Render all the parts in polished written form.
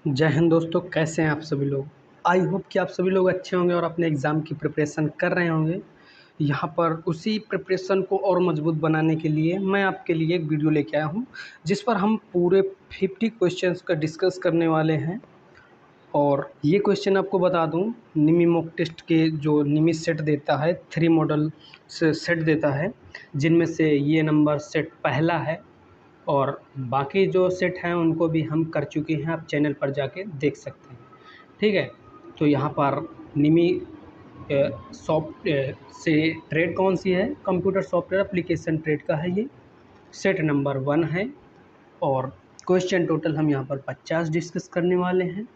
जय हिंद दोस्तों, कैसे हैं आप सभी लोग। आई होप कि आप सभी लोग अच्छे होंगे और अपने एग्ज़ाम की प्रिपरेशन कर रहे होंगे। यहाँ पर उसी प्रिपरेशन को और मजबूत बनाने के लिए मैं आपके लिए एक वीडियो लेके आया हूँ, जिस पर हम पूरे 50 क्वेश्चंस का डिस्कस करने वाले हैं। और ये क्वेश्चन आपको बता दूँ, निमी मॉक टेस्ट के जो निमी सेट देता है, 3 मॉडल से सेट देता है, जिनमें से ये नंबर सेट पहला है। और बाकी जो सेट हैं उनको भी हम कर चुके हैं, आप चैनल पर जाके देख सकते हैं। ठीक है, तो यहाँ पर निमी सॉफ्ट से ट्रेड कौन सी है, कंप्यूटर सॉफ्टवेयर एप्लीकेशन ट्रेड का है ये। सेट नंबर 1 है और क्वेश्चन टोटल हम यहाँ पर 50 डिस्कस करने वाले हैं।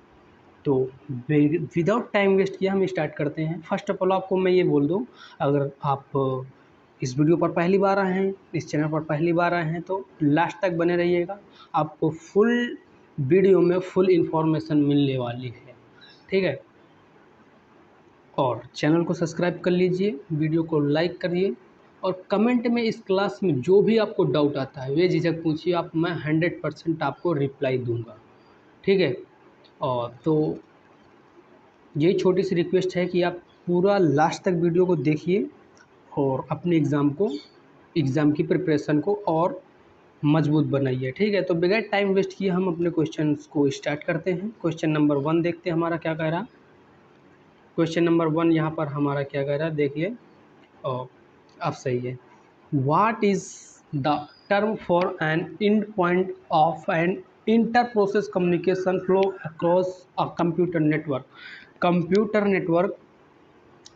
तो विदाउट टाइम वेस्ट किया हम स्टार्ट करते हैं। फर्स्ट ऑफ ऑल आपको मैं ये बोल दूँ, अगर आप इस वीडियो पर पहली बार आए हैं, इस चैनल पर पहली बार आए हैं, तो लास्ट तक बने रहिएगा। आपको फुल वीडियो में फुल इन्फॉर्मेशन मिलने वाली है। ठीक है, और चैनल को सब्सक्राइब कर लीजिए, वीडियो को लाइक करिए और कमेंट में इस क्लास में जो भी आपको डाउट आता है बेझिझक पूछिए, मैं 100% आपको रिप्लाई दूंगा। ठीक है, और तो यही छोटी सी रिक्वेस्ट है कि आप पूरा लास्ट तक वीडियो को देखिए और अपने एग्ज़ाम की प्रिपरेशन को और मजबूत बनाइए। ठीक है, तो बगैर टाइम वेस्ट किए हम अपने क्वेश्चंस को स्टार्ट करते हैं। क्वेश्चन नंबर 1 देखते हैं हमारा क्या कह रहा। क्वेश्चन नंबर 1 यहाँ पर हमारा क्या कह रहा है, देखिए। और अब सही है। What is the term for an end point of an inter process communication flow across a computer network. Computer network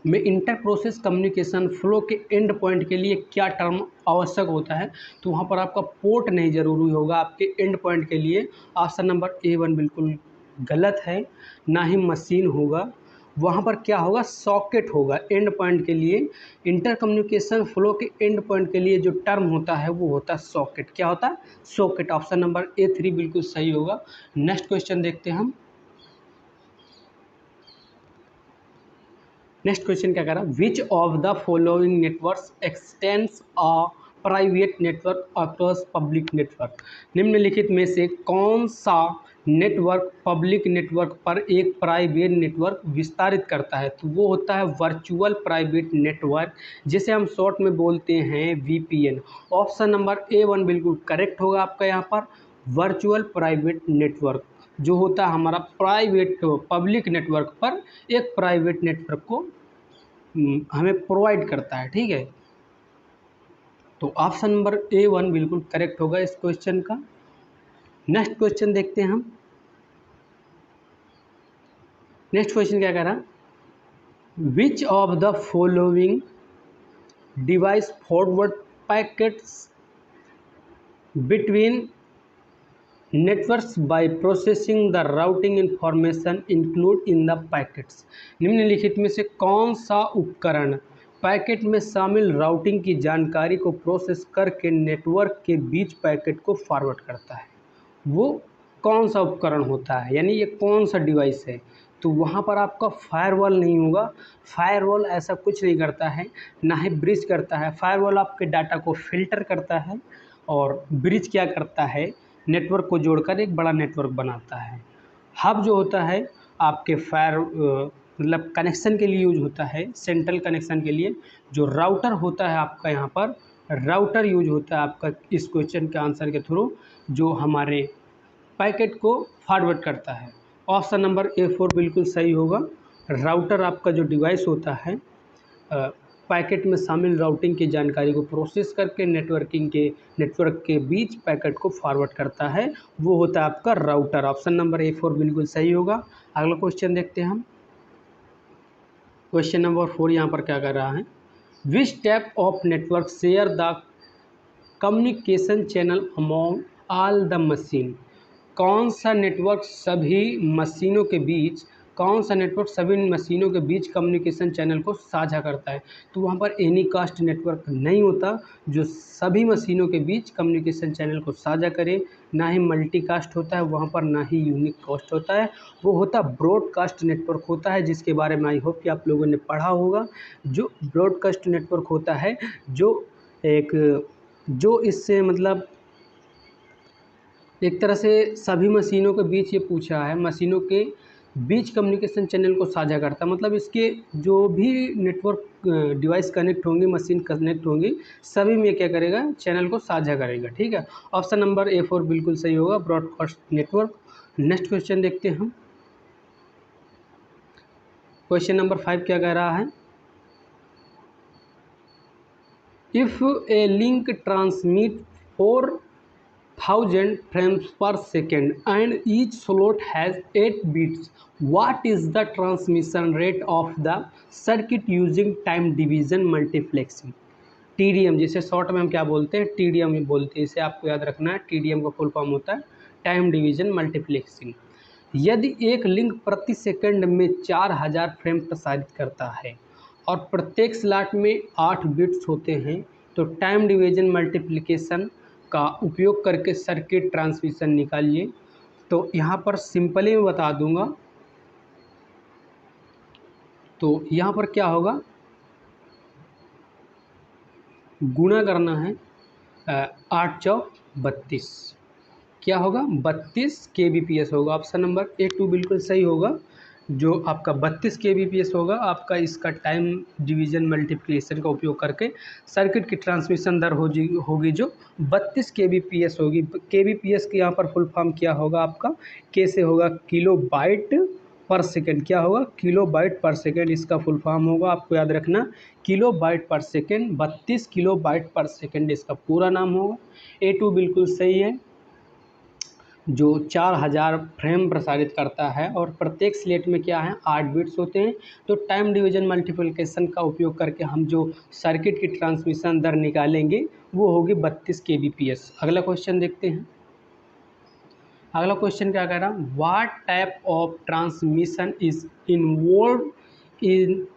में इंटर प्रोसेस कम्युनिकेशन फ्लो के एंड पॉइंट के लिए क्या टर्म आवश्यक होता है। तो वहाँ पर आपका पोर्ट नहीं ज़रूरी होगा आपके एंड पॉइंट के लिए। ऑप्शन नंबर A1 बिल्कुल गलत है, ना ही मशीन होगा। वहाँ पर क्या होगा, सॉकेट होगा एंड पॉइंट के लिए। इंटर कम्युनिकेशन फ्लो के एंड पॉइंट के लिए जो टर्म होता है वो होता है सॉकेट। क्या होता है, सॉकेट। ऑप्शन नंबर A3 बिल्कुल सही होगा। नेक्स्ट क्वेश्चन देखते हैं हम। नेक्स्ट क्वेश्चन क्या कह रहा है, which of the following networks x tends a private network across public network. निम्नलिखित में से कौन सा नेटवर्क पब्लिक नेटवर्क पर एक प्राइवेट नेटवर्क विस्तारित करता है। तो वो होता है वर्चुअल प्राइवेट नेटवर्क, जिसे हम शॉर्ट में बोलते हैं VPN। ऑप्शन नंबर A1 बिल्कुल करेक्ट होगा आपका यहाँ पर। वर्चुअल प्राइवेट नेटवर्क जो होता है हमारा प्राइवेट पब्लिक नेटवर्क पर एक प्राइवेट नेटवर्क को हमें प्रोवाइड करता है। ठीक है, तो ऑप्शन नंबर A1 बिल्कुल करेक्ट होगा इस क्वेश्चन का। नेक्स्ट क्वेश्चन देखते हैं हम। नेक्स्ट क्वेश्चन क्या कह रहा है, which of the following device forward packets between networks by processing the routing information include in the packets. निम्नलिखित में से कौन सा उपकरण पैकेट में शामिल राउटिंग की जानकारी को प्रोसेस करके नेटवर्क के बीच पैकेट को फॉरवर्ड करता है। वो कौन सा उपकरण होता है, यानी ये कौन सा डिवाइस है। तो वहाँ पर आपका फायरवॉल नहीं होगा। फायरवॉल ऐसा कुछ नहीं करता है, ना ही ब्रिज करता है। फायरवॉल आपके डाटा को फिल्टर करता है और ब्रिज क्या करता है, नेटवर्क को जोड़कर एक बड़ा नेटवर्क बनाता है। हब जो होता है आपके मतलब कनेक्शन के लिए यूज होता है, सेंट्रल कनेक्शन के लिए। जो राउटर होता है आपका, यहाँ पर राउटर यूज होता है आपका इस क्वेश्चन के आंसर के थ्रू, जो हमारे पैकेट को फॉरवर्ड करता है। ऑप्शन नंबर A4 बिल्कुल सही होगा। राउटर आपका जो डिवाइस होता है पैकेट में शामिल राउटिंग की जानकारी को प्रोसेस करके नेटवर्क के बीच पैकेट को फॉरवर्ड करता है, वो होता है आपका राउटर। ऑप्शन नंबर A4 बिल्कुल सही होगा। अगला क्वेश्चन देखते हैं हम। क्वेश्चन नंबर 4 यहाँ पर क्या कर रहा है, which type of network share the communication channel among all the machine. कौन सा नेटवर्क सभी मशीनों के बीच कम्युनिकेशन चैनल को साझा करता है। तो वहाँ पर एनी कास्ट नेटवर्क नहीं होता जो सभी मशीनों के बीच कम्युनिकेशन चैनल को साझा करे। ना ही मल्टीकास्ट होता है वहाँ पर, ना ही यूनिक कास्ट होता है। वो होता ब्रॉडकास्ट नेटवर्क होता है, जिसके बारे में आई होप कि आप लोगों ने पढ़ा होगा। जो ब्रॉडकास्ट नेटवर्क होता है, जो इससे मतलब एक तरह से सभी मशीनों के बीच ये पूछा है, मशीनों के बीच कम्युनिकेशन चैनल को साझा करता है, मतलब इसके जो भी नेटवर्क डिवाइस कनेक्ट होंगे, मशीन कनेक्ट होंगी, सभी में क्या करेगा, चैनल को साझा करेगा। ठीक है, ऑप्शन नंबर A4 बिल्कुल सही होगा, ब्रॉडकास्ट नेटवर्क। नेक्स्ट क्वेश्चन देखते हैं हम। क्वेश्चन नंबर 5 क्या कह रहा है, if A link transmit 4000 frames per second and each slot has 8 bits, what is the transmission rate of the circuit using time division multiplexing? TDM, जिसे short में हम क्या बोलते हैं, TDM ही बोलते हैं, इसे आपको याद रखना है। TDM का फुल फॉर्म होता है टाइम डिवीजन मल्टीप्लेक्सिंग। यदि एक लिंक प्रति सेकंड में 4000 फ्रेम प्रसारित करता है और प्रत्येक स्लॉट में 8 बिट्स होते हैं, तो टाइम डिवीजन मल्टीप्लिकेशन का उपयोग करके सर्किट ट्रांसमिशन निकालिए। तो यहाँ पर सिंपली मैं बता दूंगा, तो यहाँ पर क्या होगा, गुणा करना है 8 चौक 32, क्या होगा 32 kbps होगा। ऑप्शन नंबर A2 बिल्कुल सही होगा, जो आपका 32 kbps होगा आपका इसका टाइम डिवीजन मल्टीप्लिकेशन का उपयोग करके सर्किट की ट्रांसमिशन दर होगी जो 32 kbps होगी। kbps की यहाँ पर फुल फॉर्म क्या होगा आपका, के से होगा किलो बाइट पर सेकेंड, क्या होगा किलो बाइट पर सेकेंड, इसका फुल फॉर्म होगा, आपको याद रखना किलो बाइट पर सेकेंड, 32 किलो बाइट पर सेकेंड इसका पूरा नाम होगा। A2 बिल्कुल सही है, जो 4000 फ्रेम प्रसारित करता है और प्रत्येक स्लेट में क्या है 8 बिट्स होते हैं। तो टाइम डिवीजन मल्टीप्लिकेशन का उपयोग करके हम जो सर्किट की ट्रांसमिशन दर निकालेंगे वो होगी 32 kbps। अगला क्वेश्चन देखते हैं। अगला क्वेश्चन क्या कह रहा है, what type of transmission is involve in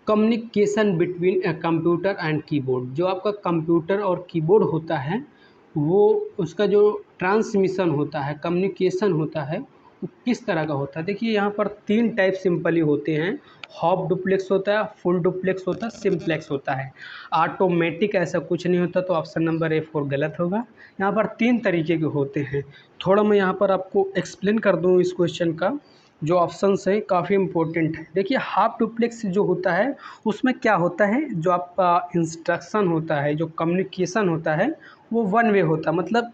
communication between a computer and keyboard. जो आपका कंप्यूटर और कीबोर्ड होता है वो उसका जो ट्रांसमिशन होता है, कम्युनिकेशन होता है, वो किस तरह का होता है। देखिए यहाँ पर 3 टाइप सिंपली होते हैं, हाफ डुप्लेक्स होता है, फुल डुप्लेक्स होता है, सिंप्लेक्स होता है। ऑटोमेटिक ऐसा कुछ नहीं होता, तो ऑप्शन नंबर A4 गलत होगा। यहाँ पर 3 तरीके के होते हैं। थोड़ा मैं यहाँ पर आपको एक्सप्लेन कर दूँ इस क्वेश्चन का, जो ऑप्शंस हैं काफ़ी इंपॉर्टेंट है। देखिए हाफ डुप्लेक्स जो होता है उसमें क्या होता है, जो आपका इंस्ट्रक्शन होता है, जो कम्युनिकेशन होता है वो वन वे होता है, मतलब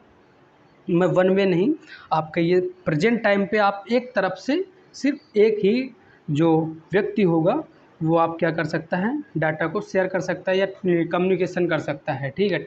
मैं वन वे नहीं, आपका ये प्रेजेंट टाइम पे आप एक तरफ से सिर्फ एक ही जो व्यक्ति होगा वो आप क्या कर सकता है, डाटा को शेयर कर सकता है या कम्युनिकेशन कर सकता है। ठीक है,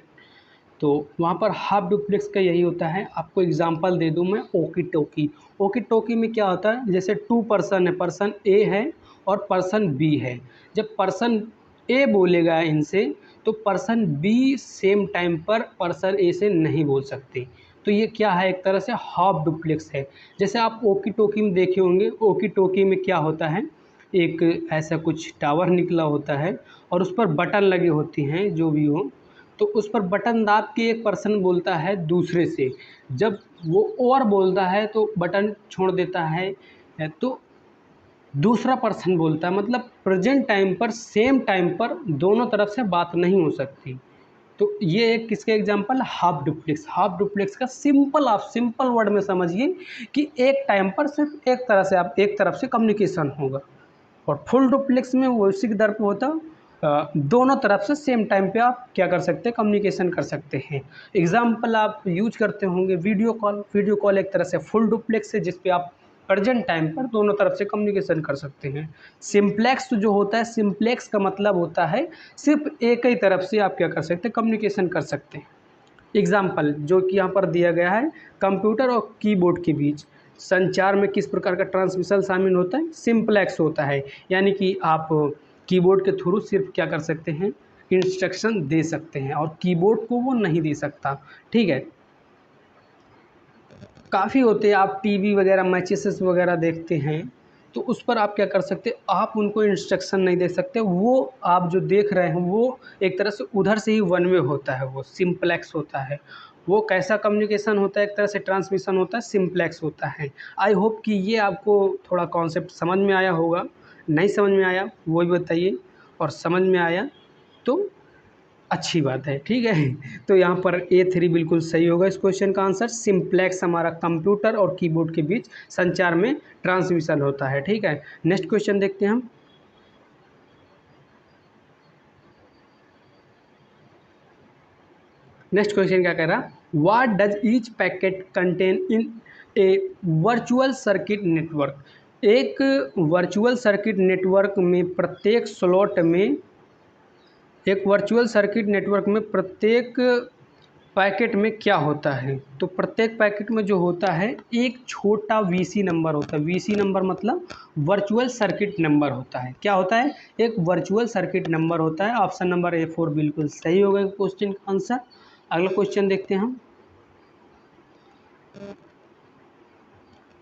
तो वहाँ पर हाफ डुप्लेक्स का यही होता है। आपको एग्जांपल दे दूँ मैं, ओकी टोकी। ओकी टोकी में क्या होता है, जैसे 2 पर्सन है, पर्सन ए है और पर्सन बी है। जब पर्सन ए बोलेगा इनसे तो पर्सन बी सेम टाइम पर पर्सन ए से नहीं बोल सकते। तो ये क्या है, एक तरह से हाफ डुप्लेक्स है। जैसे आप ओकी टोकी में देखे होंगे, ओकी टोकी में क्या होता है, एक ऐसा कुछ टावर निकला होता है और उस पर बटन लगे होते हैं जो भी हो, तो उस पर बटन दाब के एक पर्सन बोलता है दूसरे से, जब वो और बोलता है तो बटन छोड़ देता है, तो दूसरा पर्सन बोलता है, मतलब प्रेजेंट टाइम पर सेम टाइम पर दोनों तरफ से बात नहीं हो सकती। तो ये एक किसका example, half duplex. Half duplex का सिंपल, आप सिंपल वर्ड में समझिए कि एक टाइम पर सिर्फ एक तरह से आप एक तरफ से कम्युनिकेशन होगा। और फुल डुप्लेक्स में वो इसी के दर पे होता, दोनों तरफ से सेम टाइम पे आप क्या कर सकते हैं, कम्युनिकेशन कर सकते हैं। एग्जाम्पल आप यूज करते होंगे वीडियो कॉल। वीडियो कॉल एक तरह से फुल डुप्लेक्स है जिस पे आप प्रेजेंट टाइम पर दोनों तरफ से कम्युनिकेशन कर सकते हैं। सिंप्लेक्स जो होता है, सिंप्लेक्स का मतलब होता है सिर्फ एक ही तरफ से आप क्या कर सकते हैं, कम्युनिकेशन कर सकते हैं। एग्जाम्पल जो कि यहाँ पर दिया गया है, कंप्यूटर और कीबोर्ड के बीच संचार में किस प्रकार का ट्रांसमिशन शामिल होता है, सिंप्लेक्स होता है। यानी कि आप कीबोर्ड के थ्रू सिर्फ क्या कर सकते हैं, इंस्ट्रक्शन दे सकते हैं और कीबोर्ड को वो नहीं दे सकता। ठीक है, काफ़ी होते हैं, आप टीवी वगैरह मैचेस वगैरह देखते हैं तो उस पर आप क्या कर सकते हैं, आप उनको इंस्ट्रक्शन नहीं दे सकते, वो आप जो देख रहे हैं वो एक तरह से उधर से ही वन वे होता है, वो सिंप्लेक्स होता है। वो कैसा कम्युनिकेशन होता है, एक तरह से ट्रांसमिशन होता है, सिंप्लेक्स होता है। आई होप कि ये आपको थोड़ा कॉन्सेप्ट समझ में आया होगा। नहीं समझ में आया वो भी बताइए, और समझ में आया तो अच्छी बात है, ठीक है। तो यहाँ पर A3 बिल्कुल सही होगा इस क्वेश्चन का आंसर। सिंप्लेक्स हमारा कंप्यूटर और कीबोर्ड के बीच संचार में ट्रांसमिशन होता है, ठीक है। नेक्स्ट क्वेश्चन देखते हैं हम। नेक्स्ट क्वेश्चन क्या कह रहा, what does each packet contain in A virtual circuit network. एक वर्चुअल सर्किट नेटवर्क में प्रत्येक स्लॉट में, एक वर्चुअल सर्किट नेटवर्क में प्रत्येक पैकेट में क्या होता है। तो प्रत्येक पैकेट में जो होता है एक छोटा वीसी नंबर होता है। वीसी नंबर मतलब वर्चुअल सर्किट नंबर होता है। क्या होता है, एक वर्चुअल सर्किट नंबर होता है। ऑप्शन नंबर A4 बिल्कुल सही होगा क्वेश्चन का आंसर। अगला क्वेश्चन देखते हैं हम।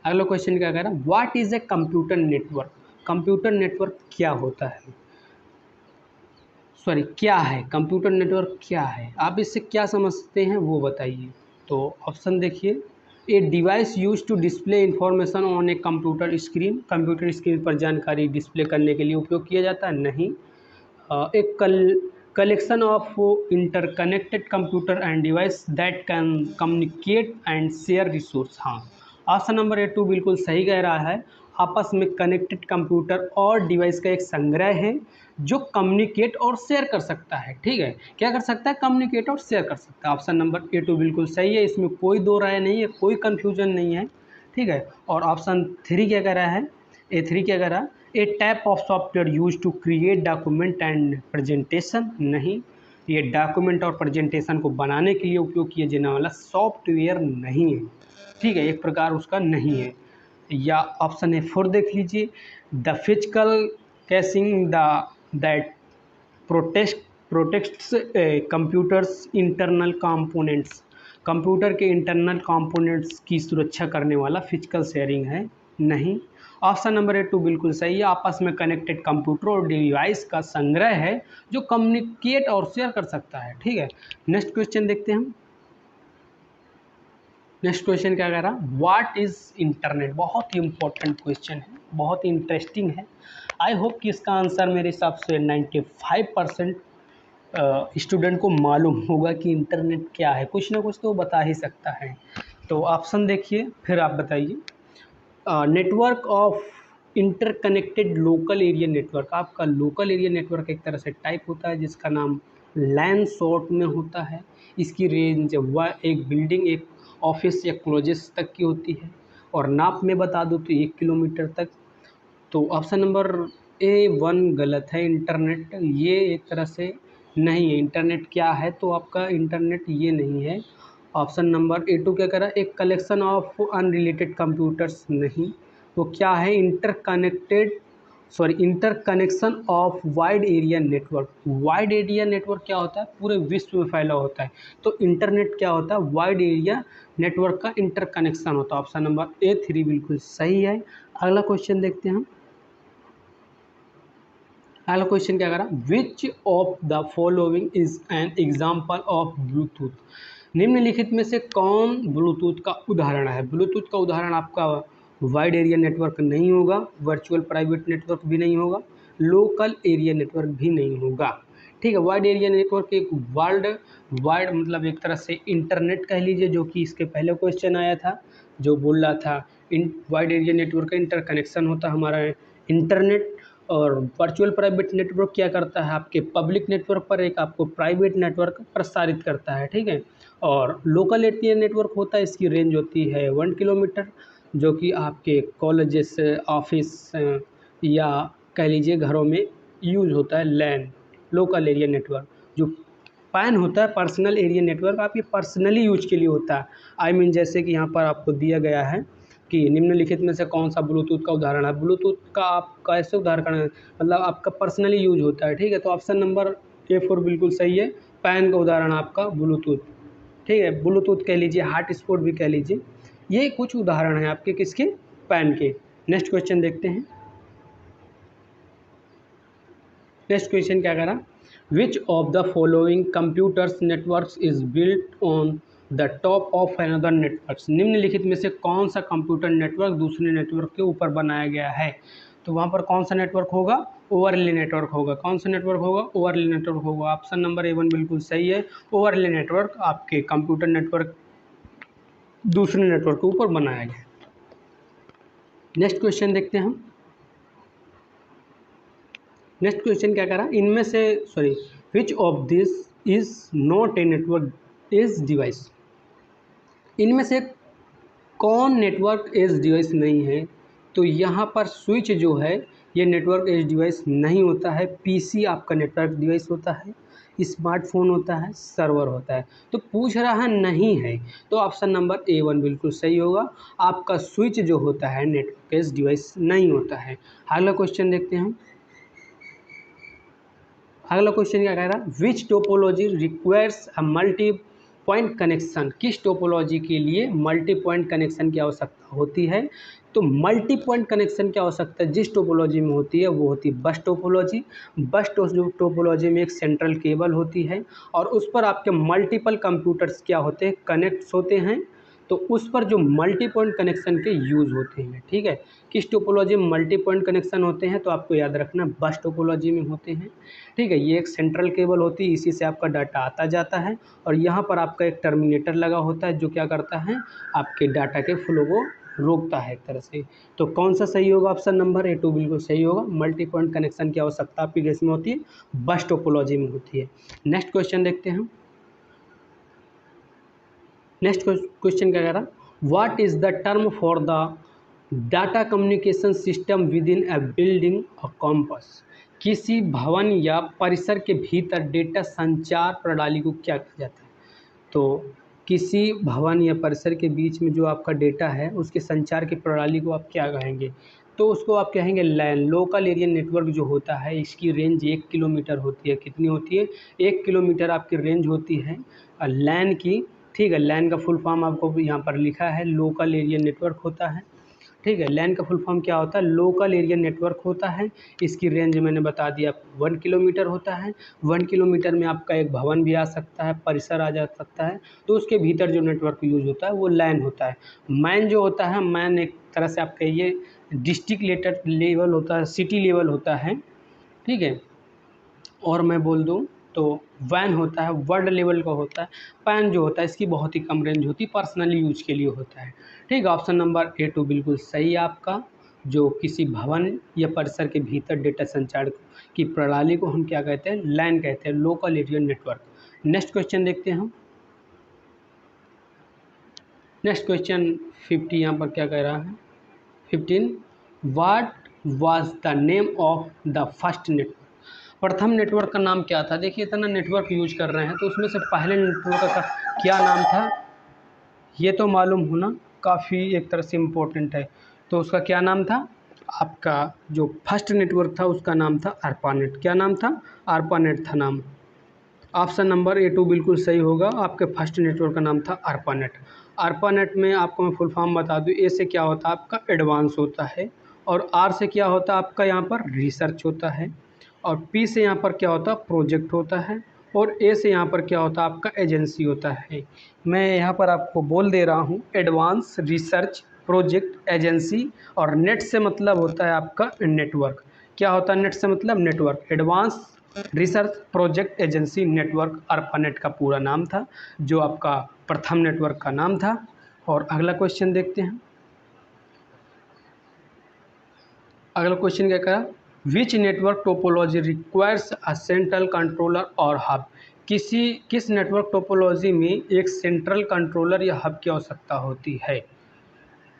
अगला क्वेश्चन क्या कह रहा है, what is a computer network. Computer network क्या होता है, सॉरी क्या है, कंप्यूटर नेटवर्क क्या है, आप इससे क्या समझते हैं वो बताइए। तो ऑप्शन देखिए, a device use to display information on a computer screen. Computer screen पर जानकारी डिस्प्ले करने के लिए उपयोग किया जाता है, नहीं। एक collection of interconnected computer and device that can communicate and share resource. हाँ, ऑप्शन नंबर A2 बिल्कुल सही कह रहा है। आपस में कनेक्टेड कंप्यूटर और डिवाइस का एक संग्रह है जो कम्युनिकेट और शेयर कर सकता है, ठीक है। क्या कर सकता है, कम्युनिकेट और शेयर कर सकता है। ऑप्शन नंबर A2 बिल्कुल सही है, इसमें कोई दो राय नहीं है, कोई कन्फ्यूजन नहीं है, ठीक है। और ऑप्शन 3 क्या कह रहा है, A3 क्या कह रहा है, a type of software use to create document and presentation. नहीं, ये डॉक्यूमेंट और प्रेजेंटेशन को बनाने के लिए उपयोग किया जाने वाला सॉफ्टवेयर नहीं है, ठीक है, एक प्रकार उसका नहीं है। या ऑप्शन A4 देख लीजिए, the physical caching the that protects computers internal components. Computer के इंटरनल कंपोनेंट्स की सुरक्षा करने वाला फिजिकल शेयरिंग है, नहीं। ऑप्शन नंबर A2 बिल्कुल सही है, आपस में कनेक्टेड कंप्यूटर और डिवाइस का संग्रह है जो कम्युनिकेट और शेयर कर सकता है, ठीक है। नेक्स्ट क्वेश्चन देखते हैं हम। नेक्स्ट क्वेश्चन क्या कह रहा, व्हाट इज इंटरनेट। बहुत ही इंपॉर्टेंट क्वेश्चन है, बहुत ही इंटरेस्टिंग है। आई होप कि इसका आंसर मेरे हिसाब से 95% स्टूडेंट को मालूम होगा कि इंटरनेट क्या है, कुछ ना कुछ तो बता ही सकता है। तो ऑप्शन देखिए फिर आप बताइए। Network of interconnected local area network. आपका लोकल एरिया नेटवर्क एक तरह से टाइप होता है जिसका नाम लैन शॉर्ट में होता है। इसकी रेंज वह एक बिल्डिंग, एक ऑफिस या कॉलेजेस तक की होती है, और नाप में बता दूँ तो 1 किलोमीटर तक। तो ऑप्शन नंबर A1 गलत है। इंटरनेट ये एक तरह से नहीं है। इंटरनेट क्या है, तो आपका इंटरनेट ये नहीं है। ऑप्शन नंबर A2 क्या करा, एक कलेक्शन ऑफ अनरिलेटेड कंप्यूटर्स, नहीं। तो क्या है, interconnection of wide area network. Wide area network क्या होता है, पूरे विश्व में फैला होता है। तो इंटरनेट क्या होता है, वाइड एरिया नेटवर्क का इंटरकनेक्शन होता है। ऑप्शन नंबर A3 बिल्कुल सही है। अगला क्वेश्चन देखते हैं हम। अगला क्वेश्चन क्या करा, विच of the following is an example of Bluetooth. निम्नलिखित में से कौन ब्लूटूथ का उदाहरण है। ब्लूटूथ का उदाहरण आपका वाइड एरिया नेटवर्क नहीं होगा, वर्चुअल प्राइवेट नेटवर्क भी नहीं होगा, लोकल एरिया नेटवर्क भी नहीं होगा, ठीक है। वाइड एरिया नेटवर्क एक वर्ल्ड वाइड मतलब एक तरह से इंटरनेट कह लीजिए, जो कि इसके पहले क्वेश्चन आया था जो बोल रहा था इन वाइड एरिया नेटवर्क का इंटरकनेक्शन होता है हमारा इंटरनेट। और वर्चुअल प्राइवेट नेटवर्क क्या करता है, आपके पब्लिक नेटवर्क पर एक आपको प्राइवेट नेटवर्क प्रसारित करता है, ठीक है। और लोकल एरिया नेटवर्क होता है, इसकी रेंज होती है 1 किलोमीटर, जो कि आपके कॉलेजेस, ऑफिस या कह लीजिए घरों में यूज होता है। लैन लोकल एरिया नेटवर्क। जो पैन होता है पर्सनल एरिया नेटवर्क, आपके पर्सनली यूज के लिए होता है। आई मीन जैसे कि यहाँ पर आपको दिया गया है कि निम्नलिखित में से कौन सा ब्लूटूथ का उदाहरण है। ब्लूटूथ का आप कैसे उदाहरण करना है, मतलब आपका पर्सनली यूज होता है, ठीक है। तो ऑप्शन नंबर A4 बिल्कुल सही है। पैन का उदाहरण आपका ब्लूटूथ, ठीक है। ब्लूटूथ कह लीजिए, हॉटस्पॉट भी कह लीजिए, ये कुछ उदाहरण हैं आपके किसके, पैन के। नेक्स्ट क्वेश्चन देखते हैं। नेक्स्ट क्वेश्चन क्या कह रहा, which of the following computers networks is built on the top of another networks. निम्नलिखित में से कौन सा कंप्यूटर नेटवर्क दूसरे नेटवर्क के ऊपर बनाया गया है। तो वहाँ पर कौन सा नेटवर्क होगा, ओवरले नेटवर्क होगा। कौन सा नेटवर्क होगा? ओवरले नेटवर्क होगा। ऑप्शन नंबर ए वन बिल्कुल सही है। ओवरले नेटवर्क आपके कंप्यूटर नेटवर्क दूसरे नेटवर्क के ऊपर बनाया गया। नेक्स्ट क्वेश्चन देखते हैं हम। नेक्स्ट क्वेश्चन क्या कह रहा है? इनमें से which of this is not a network edge device. इनमें से कौन नेटवर्क एज डिवाइस नहीं है? तो यहाँ पर स्विच जो है ये नेटवर्क एज डिवाइस नहीं होता है। पीसी आपका नेटवर्क डिवाइस होता है, स्मार्टफोन होता है, सर्वर होता है। तो पूछ रहा है नहीं है, तो ऑप्शन नंबर ए वन बिल्कुल सही होगा। आपका स्विच जो होता है नेटवर्क एज डिवाइस नहीं होता है। अगला क्वेश्चन देखते हैं हम। अगला क्वेश्चन क्या कह रहा है? Which topology requires a multi point connection. किस टोपोलॉजी के लिए मल्टी पॉइंट कनेक्शन की आवश्यकता होती है? तो मल्टी पॉइंट कनेक्शन की आवश्यकता जिस टोपोलॉजी में होती है वो होती है बस टोपोलॉजी। बस टोपोलॉजी में एक सेंट्रल केबल होती है और उस पर आपके मल्टीपल कंप्यूटर्स क्या होते हैं? कनेक्ट्स होते हैं। तो उस पर जो मल्टी पॉइंट कनेक्शन के यूज़ होते हैं। ठीक है, किस टोपोलॉजी में मल्टी पॉइंट कनेक्शन होते हैं? तो आपको याद रखना बस टोपोलॉजी में होते हैं। ठीक है, ये एक सेंट्रल केबल होती है, इसी से आपका डाटा आता जाता है और यहाँ पर आपका एक टर्मिनेटर लगा होता है जो क्या करता है? आपके डाटा के फ्लो को रोकता है एक तरह से। तो कौन सा सही होगा? ऑप्शन नंबर ए टू बिल्कुल सही होगा। मल्टी पॉइंट कनेक्शन की आवश्यकता आपकी केस में होती है, बस टोपोलॉजी में होती है। नेक्स्ट क्वेश्चन देखते हैं। नेक्स्ट क्वेश्चन क्या कह रहा? What is the term for the data communication system with in a building a compass. किसी भवन या परिसर के भीतर डेटा संचार प्रणाली को क्या कहा जाता है? तो किसी भवन या परिसर के बीच में जो आपका डेटा है उसके संचार की प्रणाली को आप क्या कहेंगे? तो उसको आप कहेंगे लैन। लोकल एरिया नेटवर्क जो होता है इसकी रेंज 1 किलोमीटर होती है। कितनी होती है? 1 किलोमीटर आपकी रेंज होती है लैन की। ठीक है, लैन का फुल फॉर्म आपको यहाँ पर लिखा है, लोकल एरिया नेटवर्क होता है। ठीक है, लैन का फुल फॉर्म क्या होता है? लोकल एरिया नेटवर्क होता है। इसकी रेंज मैंने बता दिया 1 किलोमीटर होता है। 1 किलोमीटर में आपका एक भवन भी आ सकता है, परिसर आ जा सकता है। तो उसके भीतर जो नेटवर्क यूज होता है वो लैन होता है। मैन जो होता है, मैन एक तरह से आप कहिए डिस्ट्रिक्ट लेवल होता है, सिटी लेवल होता है। ठीक है, और मैं बोल दूँ तो वैन होता है, वर्ल्ड लेवल का होता है। पैन जो होता है इसकी बहुत ही कम रेंज होती है, पर्सनली यूज के लिए होता है। ठीक है, ऑप्शन नंबर ए टू बिल्कुल सही है आपका। जो किसी भवन या परिसर के भीतर डेटा संचार की प्रणाली को हम क्या कहते हैं? लैन कहते हैं, local area network. Next question देखते हैं हम। नेक्स्ट क्वेश्चन 50 यहाँ पर क्या कह रहा है? 15 what was the name of the first network. प्रथम नेटवर्क का नाम क्या था? देखिए इतना नेटवर्क यूज कर रहे हैं तो उसमें से पहले नेटवर्क का क्या नाम था ये तो मालूम होना काफ़ी एक तरह से इम्पोर्टेंट है। तो उसका क्या नाम था? आपका जो फर्स्ट नेटवर्क था उसका नाम था ARPANET। क्या नाम था? ARPANET था नाम। ऑप्शन नंबर ए टू बिल्कुल सही होगा। आपके फर्स्ट नेटवर्क का नाम था ARPANET। ARPANEट में आपको मैं फुल फॉर्म बता दूँ। ए से क्या होता है? आपका एडवांस होता है। और आर से क्या होता है? आपका यहाँ पर रिसर्च होता है। और पी से यहाँ पर क्या होता है? प्रोजेक्ट होता है। और ए से यहाँ पर क्या होता है? आपका एजेंसी होता है। मैं यहाँ पर आपको बोल दे रहा हूँ एडवांस, रिसर्च, प्रोजेक्ट, एजेंसी। और नेट से मतलब होता है आपका नेटवर्क। क्या होता है नेट से मतलब? Network. Advance, research, project, agency, network ARPANET का पूरा नाम था, जो आपका प्रथम नेटवर्क का नाम था। और अगला क्वेश्चन देखते हैं। अगला क्वेश्चन क्या कहा? Which network topology requires a central controller और हब। किस नेटवर्क टोपोलॉजी में एक सेंट्रल कंट्रोलर या हब की आवश्यकता होती है?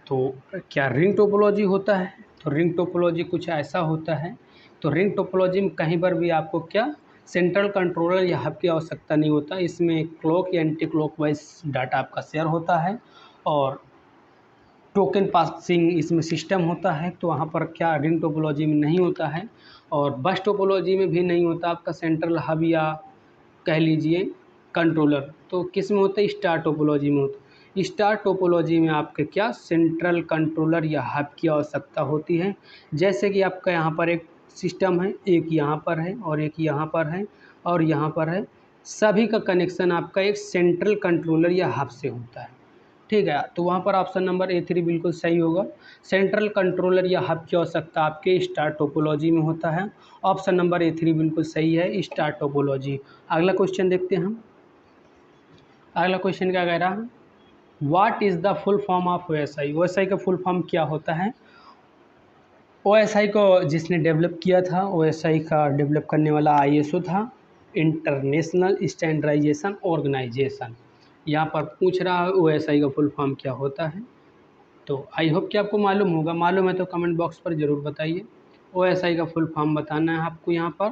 तो क्या रिंग टोपोलॉजी होता है? तो रिंग टोपोलॉजी कुछ ऐसा होता है। तो रिंग टोपोलॉजी में कहीं पर भी आपको क्या सेंट्रल कंट्रोलर या हब की आवश्यकता नहीं होता। इसमें क्लॉक या एंटी क्लॉकवाइज डाटा आपका शेयर होता है और टोकन पासिंग इसमें सिस्टम होता है। तो वहाँ पर क्या रिंग टोपोलॉजी में नहीं होता है। और बस टोपोलॉजी में भी नहीं होता आपका सेंट्रल हब या कह लीजिए कंट्रोलर। तो किस में होता है? स्टार टोपोलॉजी में होता है। स्टार टोपोलॉजी में आपके क्या सेंट्रल कंट्रोलर या हब की आवश्यकता होती है। जैसे कि आपका यहाँ पर एक सिस्टम है, एक यहाँ पर है और एक यहाँ पर है और यहाँ पर है। सभी का कनेक्शन आपका एक सेंट्रल कंट्रोलर या हब से होता है। ठीक है, तो वहाँ पर ऑप्शन नंबर A3 बिल्कुल सही होगा। सेंट्रल कंट्रोलर या हब की आवश्यकता आपके स्टार टोपोलॉजी में होता है। ऑप्शन नंबर A3 बिल्कुल सही है, स्टार टोपोलॉजी। अगला क्वेश्चन देखते हैं हम। अगला क्वेश्चन क्या कह रहा है, what is the full form of OSI। OSI का फुल फॉर्म क्या होता है। OSI को जिसने डेवलप किया था, OSI का डेवलप करने वाला ISO था, इंटरनेशनल स्टैंडर्डाइजेशन ऑर्गेनाइजेशन। यहाँ पर पूछ रहा है OSI का फुल फॉर्म क्या होता है। तो आई होप कि आपको मालूम होगा, मालूम है तो कमेंट बॉक्स पर ज़रूर बताइए। OSI का फुल फॉर्म बताना है आपको यहाँ पर,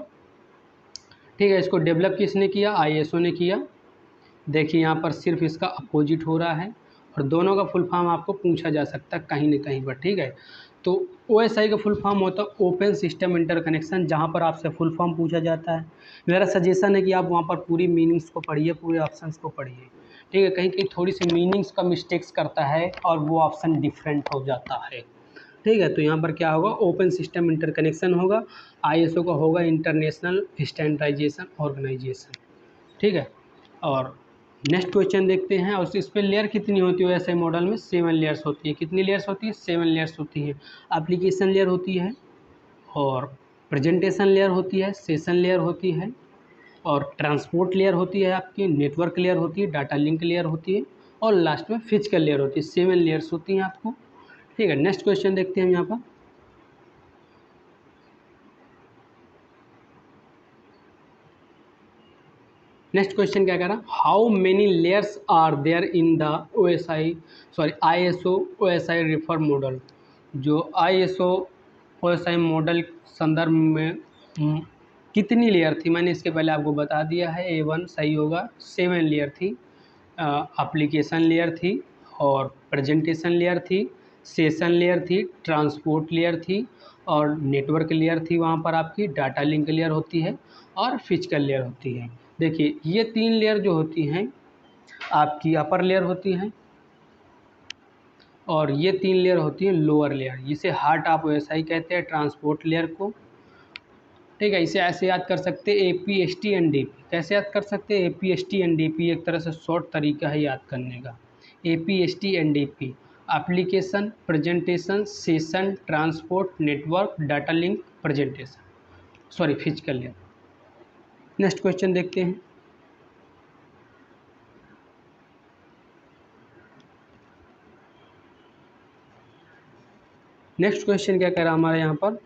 ठीक है। इसको डेवलप किसने किया, ISO ने किया। देखिए यहाँ पर सिर्फ इसका अपोजिट हो रहा है, और दोनों का फुल फॉर्म आपको पूछा जा सकता है कहीं न कहीं पर, ठीक है। तो OSI का फुल फॉर्म होता है ओपन सिस्टम इंटरकनेक्शन, जहाँ पर आपसे फुल फॉर्म पूछा जाता है। मेरा सजेशन है कि आप वहाँ पर पूरी मीनिंग्स को पढ़िए, पूरे ऑप्शंस को पढ़िए, ठीक है। कहीं कहीं थोड़ी सी मीनिंग्स का मिस्टेक्स करता है और वो ऑप्शन डिफरेंट हो जाता है, ठीक है। तो यहाँ पर क्या होगा, ओपन सिस्टम इंटरकनेक्शन होगा, ISO का होगा इंटरनेशनल स्टैंडर्डाइजेशन ऑर्गेनाइजेशन, ठीक है। और नेक्स्ट क्वेश्चन देखते हैं। और इस पर लेयर कितनी होती है ऐसे मॉडल में, 7 लेयर्स होती है। कितनी लेयर्स होती है, 7 लेयर्स होती है। एप्लीकेशन लेयर होती है, और प्रेजेंटेशन लेयर होती है, सेशन लेयर होती है, और ट्रांसपोर्ट लेयर होती है आपकी, नेटवर्क लेयर होती है, डाटा लिंक लेयर होती है, और लास्ट में फिजिकल लेयर होती है। 7 लेयर्स होती हैं आपको, ठीक है। नेक्स्ट क्वेश्चन देखते हैं हम यहाँ पर। नेक्स्ट क्वेश्चन क्या कह रहा है, how many layers are there in the ISO OSI refer model. जो ISO OSI मॉडल संदर्भ में कितनी लेयर थी, मैंने इसके पहले आपको बता दिया है। A1 सही होगा, 7 लेयर थी। एप्लीकेशन लेयर थी, और प्रेजेंटेशन लेयर थी, सेशन लेयर थी, ट्रांसपोर्ट लेयर थी, और नेटवर्क लेयर थी। वहाँ पर आपकी डाटा लिंक लेयर होती है, और फिजिकल लेयर होती है। देखिए ये 3 लेयर जो होती हैं आपकी अपर लेयर होती हैं, और ये 3 लेयर होती है लोअर लेयर, जिसे हार्ट ऑफ OSI कहते हैं, ट्रांसपोर्ट लेयर को, ठीक है। इसे ऐसे याद कर सकते हैं APST NDP। कैसे याद कर सकते हैं, APST NDP एक तरह से शॉर्ट तरीका है याद करने का। APST NDP application, presentation, session, transport, network, data link, presentation, sorry physical layer. Next question देखते हैं। नेक्स्ट क्वेश्चन क्या कह रहा है हमारे यहाँ पर,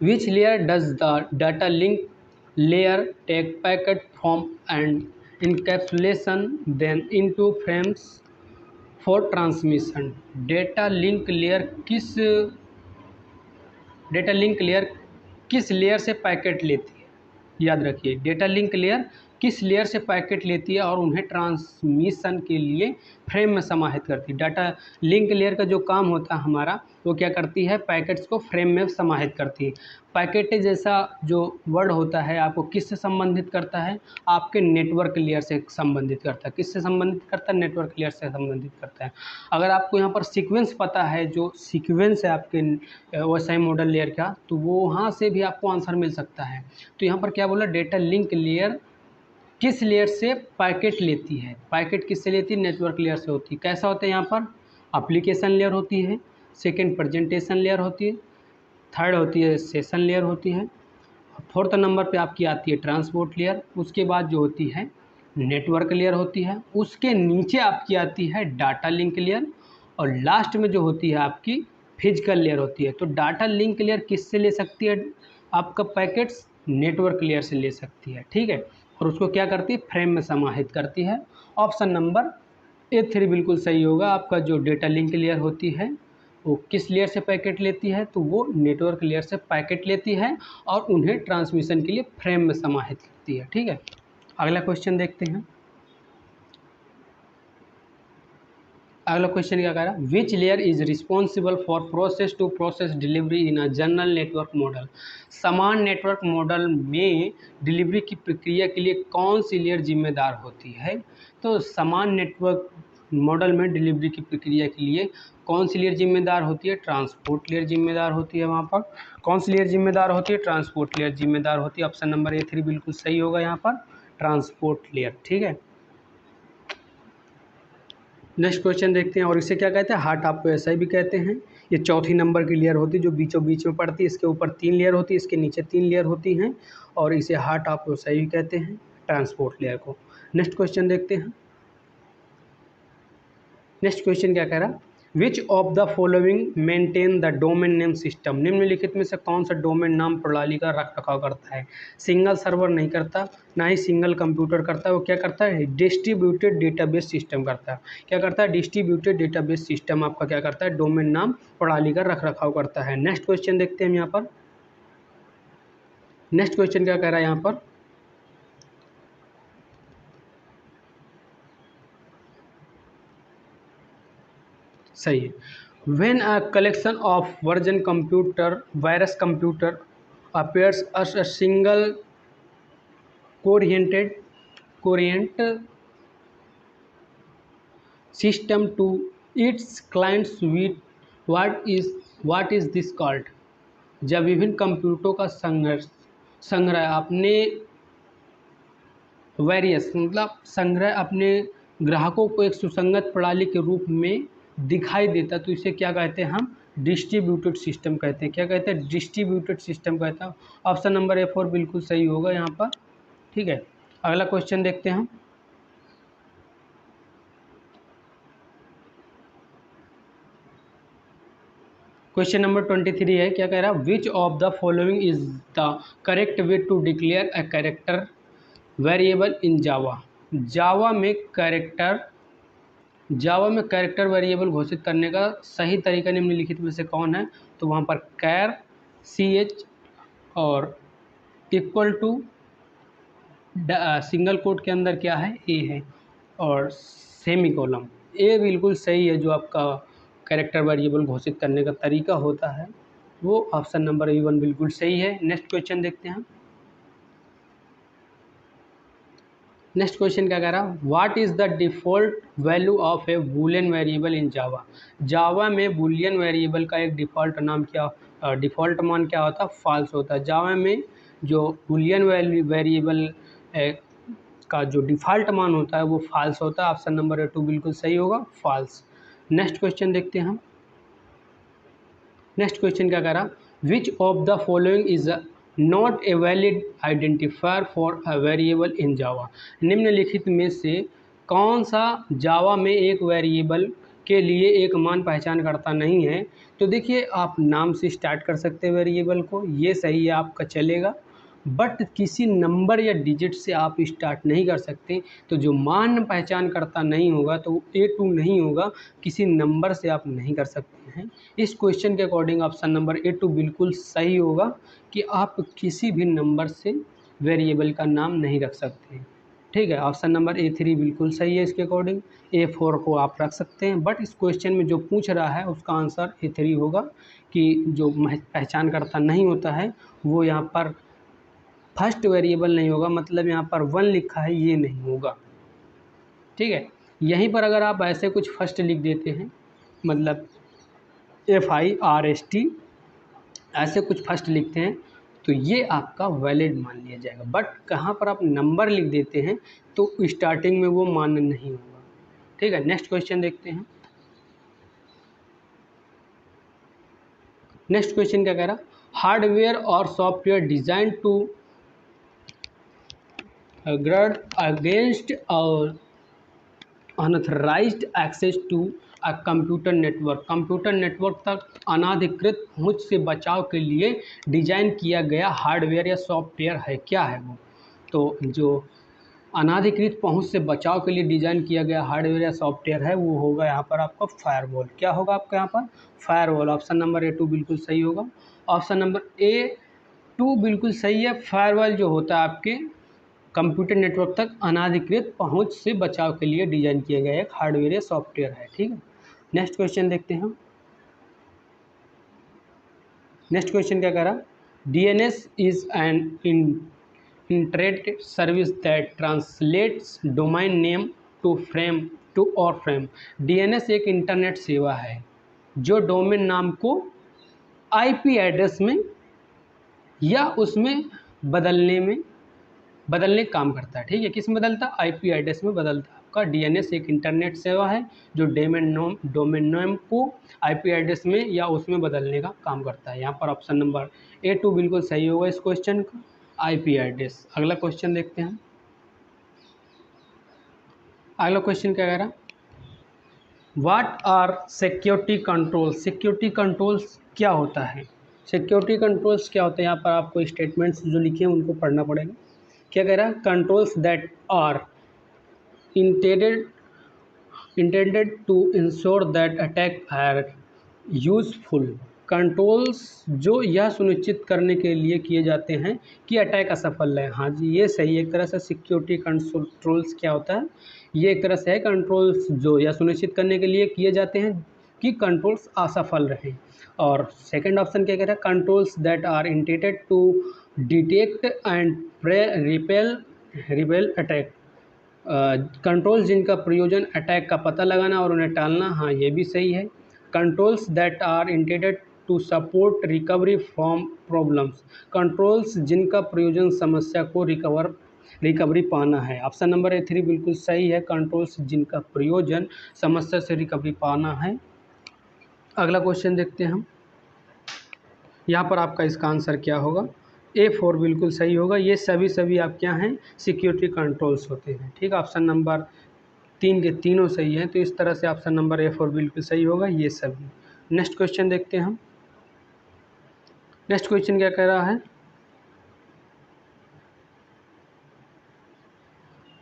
which layer does the data link layer take packet from and encapsulation then into frames for transmission. Data link layer किस लेयर से पैकेट लेती है, याद रखिए डेटा लिंक लेयर किस लेयर से पैकेट लेती है और उन्हें ट्रांसमिशन के लिए फ्रेम में समाहित करती है। डाटा लिंक लेयर का जो काम होता है हमारा, वो क्या करती है, पैकेट्स को फ्रेम में समाहित करती है। पैकेट जैसा जो वर्ड होता है आपको किससे संबंधित करता है, आपके नेटवर्क लेयर से संबंधित करता है। किससे संबंधित करता है, नेटवर्क लेयर से संबंधित करता है। अगर आपको यहाँ पर सीक्वेंस पता है, जो सीक्वेंस है आपके OSI मॉडल लेयर का, तो वो वहाँ से भी आपको आंसर मिल सकता है। तो यहाँ पर क्या बोला, डेटा लिंक लेयर किस लेयर से पैकेट लेती है। पैकेट किससे लेती है, नेटवर्क लेयर से होती है। कैसा होता है यहाँ पर, एप्लीकेशन लेयर होती है, सेकंड प्रेजेंटेशन लेयर होती है, थर्ड होती है सेशन लेयर होती है, फोर्थ नंबर पे आपकी आती है ट्रांसपोर्ट लेयर, उसके बाद जो होती है नेटवर्क लेयर होती है, उसके नीचे आपकी आती है डाटा लिंक लेयर, और लास्ट में जो होती है आपकी फिजिकल लेयर होती है। तो डाटा लिंक लेयर किससे ले सकती है आपका पैकेट्स, नेटवर्क लेयर से ले सकती है, ठीक है। और उसको क्या करती है, फ्रेम में समाहित करती है। ऑप्शन नंबर A3 बिल्कुल सही होगा। आपका जो डेटा लिंक लेयर होती है वो किस लेयर से पैकेट लेती है, तो वो नेटवर्क लेयर से पैकेट लेती है और उन्हें ट्रांसमिशन के लिए फ्रेम में समाहित करती है, ठीक है। अगला क्वेश्चन देखते हैं। अगला क्वेश्चन क्या कह रहा है, which layer is responsible for process to process delivery in a general network model. समान नेटवर्क मॉडल में डिलीवरी की प्रक्रिया के लिए कौन सी लेयर जिम्मेदार होती है। तो समान नेटवर्क मॉडल में डिलीवरी की प्रक्रिया के लिए कौन सी लेयर जिम्मेदार होती है, ट्रांसपोर्ट लेयर जिम्मेदार होती है। वहाँ पर कौन सी लेयर जिम्मेदार होती है, ट्रांसपोर्ट लेयर जिम्मेदार होती है। ऑप्शन नंबर A3 बिल्कुल सही होगा यहाँ पर, ट्रांसपोर्ट लेयर, ठीक है। नेक्स्ट क्वेश्चन देखते हैं, और इसे क्या कहते हैं, हार्ट आपको ऐसा ही भी कहते हैं। ये चौथी नंबर की लेयर होती है जो बीचों बीच में पड़ती है, इसके ऊपर 3 लेयर होती है, इसके नीचे 3 लेयर होती हैं, और इसे हार्ट आपको ऐसा ही भी कहते हैं, ट्रांसपोर्ट लेयर को। नेक्स्ट क्वेश्चन देखते हैं। नेक्स्ट क्वेश्चन क्या कह रहा, which of the following maintain the domain name system, निम्नलिखित में से कौन सा डोमेन नाम प्रणाली का रख रखाव करता है। सिंगल सर्वर नहीं करता, ना ही सिंगल कंप्यूटर करता है, वो क्या करता है, डिस्ट्रीब्यूटेड डेटाबेस सिस्टम करता है। क्या करता है, डिस्ट्रीब्यूटेड डेटाबेस सिस्टम आपका क्या करता है, डोमेन नाम प्रणाली का रख रखाव करता है। नेक्स्ट क्वेश्चन देखते हैं हम यहाँ पर। नेक्स्ट क्वेश्चन क्या कह रहा है यहाँ पर, सही है, when a collection of version computer virus computer appears as a single coherent system to its clients with what is this called, जब विभिन्न कंप्यूटरों का संग्रह अपने वेरियस मतलब संग्रह अपने ग्राहकों को एक सुसंगत प्रणाली के रूप में दिखाई देता, तो इसे क्या कहते हैं, हम डिस्ट्रीब्यूटेड सिस्टम कहते हैं। क्या कहते हैं, डिस्ट्रीब्यूटेड सिस्टम कहते हैं। ऑप्शन नंबर A4 बिल्कुल सही होगा यहाँ पर। ठीक है, अगला क्वेश्चन देखते हैं हम। क्वेश्चन नंबर 23 है, क्या कह रहा है, which of the following is the correct way to declare a character variable in Java. Java में कैरेक्टर वेरिएबल घोषित करने का सही तरीका निम्नलिखित में से कौन है, तो वहाँ पर कैर CH और इक्वल टू सिंगल कोट के अंदर क्या है, A है, और सेमी कॉलम A बिल्कुल सही है। जो आपका कैरेक्टर वेरिएबल घोषित करने का तरीका होता है वो ऑप्शन नंबर A1 बिल्कुल सही है। नेक्स्ट क्वेश्चन देखते हैं। नेक्स्ट क्वेश्चन क्या कह रहा, what is the default value of a boolean variable in Java. Java में बूलियन वेरिएबल का एक डिफ़ॉल्ट मान क्या होता है, फॉल्स होता है। जावा में जो बूलियन वेरिएबल का जो डिफ़ॉल्ट मान होता है वो फॉल्स होता है। ऑप्शन नंबर A2 बिल्कुल सही होगा, फॉल्स। नेक्स्ट क्वेश्चन देखते हैं हम। नेक्स्ट क्वेश्चन क्या कह रहा, which of the following is not a valid identifier for a variable in Java. निम्नलिखित में से कौन सा जावा में एक वेरिएबल के लिए एक मान पहचान करता नहीं है। तो देखिए, आप नाम से स्टार्ट कर सकते हैं वेरिएबल को, ये सही है, आपका चलेगा, बट किसी नंबर या डिजिट से आप स्टार्ट नहीं कर सकते। तो जो मान पहचान करता नहीं होगा तो A2 नहीं होगा, किसी नंबर से आप नहीं कर सकते हैं। इस क्वेश्चन के अकॉर्डिंग ऑप्शन नंबर A2 बिल्कुल सही होगा कि आप किसी भी नंबर से वेरिएबल का नाम नहीं रख सकते। ठीक है, ऑप्शन नंबर A3 बिल्कुल सही है। इसके अकॉर्डिंग A4 को आप रख सकते हैं, बट इस क्वेश्चन में जो पूछ रहा है उसका आंसर A3 होगा कि जो पहचान करता नहीं होता है वो यहाँ पर फर्स्ट वेरिएबल नहीं होगा, मतलब यहाँ पर 1 लिखा है ये नहीं होगा। ठीक है, यहीं पर अगर आप ऐसे कुछ फर्स्ट लिख देते हैं, मतलब FIRST ऐसे कुछ फर्स्ट लिखते हैं तो ये आपका वैलिड मान लिया जाएगा। बट कहाँ पर आप नंबर लिख देते हैं तो स्टार्टिंग में वो मान्य नहीं होगा। ठीक है, नेक्स्ट क्वेश्चन देखते हैं। नेक्स्ट क्वेश्चन क्या कह रहा, हार्डवेयर और software design to guard against unauthorized access to a computer network। Computer network तक अनाधिकृत पहुंच से बचाव के लिए डिजाइन किया गया हार्डवेयर या सॉफ्टवेयर है, क्या है वो। तो जो अनाधिकृत पहुंच से बचाव के लिए डिजाइन किया गया हार्डवेयर या सॉफ्टवेयर है वो होगा यहाँ पर आपका फायरवॉल। क्या होगा आपका यहाँ पर, फायरवॉल। ऑप्शन नंबर A2 बिल्कुल सही होगा। ऑप्शन नंबर A2 बिल्कुल सही है। फायरवॉल जो होता है आपके कंप्यूटर नेटवर्क तक अनाधिकृत पहुंच से बचाव के लिए डिजाइन किया गया एक हार्डवेयर या सॉफ्टवेयर है। ठीक है, नेक्स्ट क्वेश्चन देखते हैं हम। नेक्स्ट क्वेश्चन क्या कह रहा, DNS is an internet service that translates domain name to और फ्रेम। DNS एक इंटरनेट सेवा है जो डोमेन नाम को IP एड्रेस में या उसमें बदलने काम करता है। ठीक है, किस में बदलता है, IP एड्रेस में बदलता है। आपका डीएनएस एक इंटरनेट सेवा है जो डोमेन नेम को आईपी एड्रेस में या उसमें बदलने का काम करता है। यहाँ पर ऑप्शन नंबर A2 बिल्कुल सही होगा इस क्वेश्चन का, आईपी एड्रेस। अगला क्वेश्चन देखते हैं। अगला क्वेश्चन क्या कह रहा है, what are security controls. Security controls क्या होता है, सिक्योरिटी कंट्रोल्स क्या होता है। यहाँ पर आपको स्टेटमेंट्स जो लिखे हैं उनको पढ़ना पड़ेगा। क्या कह रहा है, controls that are intended to ensure that attack are useful। Controls जो यह सुनिश्चित करने के लिए किए जाते हैं कि अटैक असफल है। हाँ जी, ये सही है। एक तरह से सिक्योरिटी कंट्रोल्स क्या होता है, ये एक तरह से है कंट्रोल्स जो यह सुनिश्चित करने के लिए किए जाते हैं कि कंट्रोल्स असफल रहें। और सेकंड ऑप्शन क्या कह रहा है, controls that are intended to detect and repel attack. Controls जिनका प्रयोजन अटैक का पता लगाना और उन्हें टालना। हाँ, ये भी सही है। Controls that are intended to support recovery from problems. Controls जिनका प्रयोजन समस्या को रिकवरी पाना है। ऑप्शन नंबर A3 बिल्कुल सही है, कंट्रोल्स जिनका प्रयोजन समस्या से रिकवरी पाना है। अगला क्वेश्चन देखते हैं हम। यहाँ पर आपका इसका आंसर क्या होगा, A4 बिल्कुल सही होगा। ये सभी आप क्या हैं, सिक्योरिटी कंट्रोल्स होते हैं। ठीक है, ऑप्शन नंबर 3 के तीनों सही हैं, तो इस तरह से ऑप्शन नंबर A4 बिल्कुल सही होगा ये सभी। नेक्स्ट क्वेश्चन देखते हैं हम। नेक्स्ट क्वेश्चन क्या कह रहा है,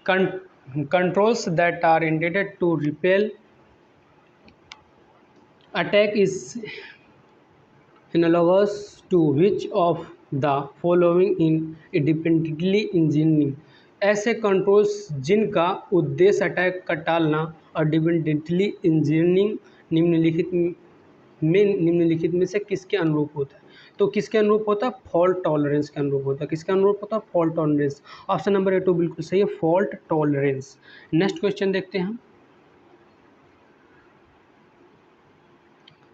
controls that are intended to repel attack is analogous to which of the following in independently engineering. ऐसे कंट्रोल्स जिनका उद्देश्य अटैक का टालना और डिपेंडेंटली इंजीनियरिंग निम्नलिखित में से किसके अनुरूप होता है। तो किसके अनुरूप होता है, फॉल्ट टॉलरेंस के अनुरूप होता है। किसके अनुरूप होता है, fault tolerance. Option number A2 बिल्कुल सही है, फॉल्ट टॉलरेंस। नेक्स्ट क्वेश्चन देखते हैं हम।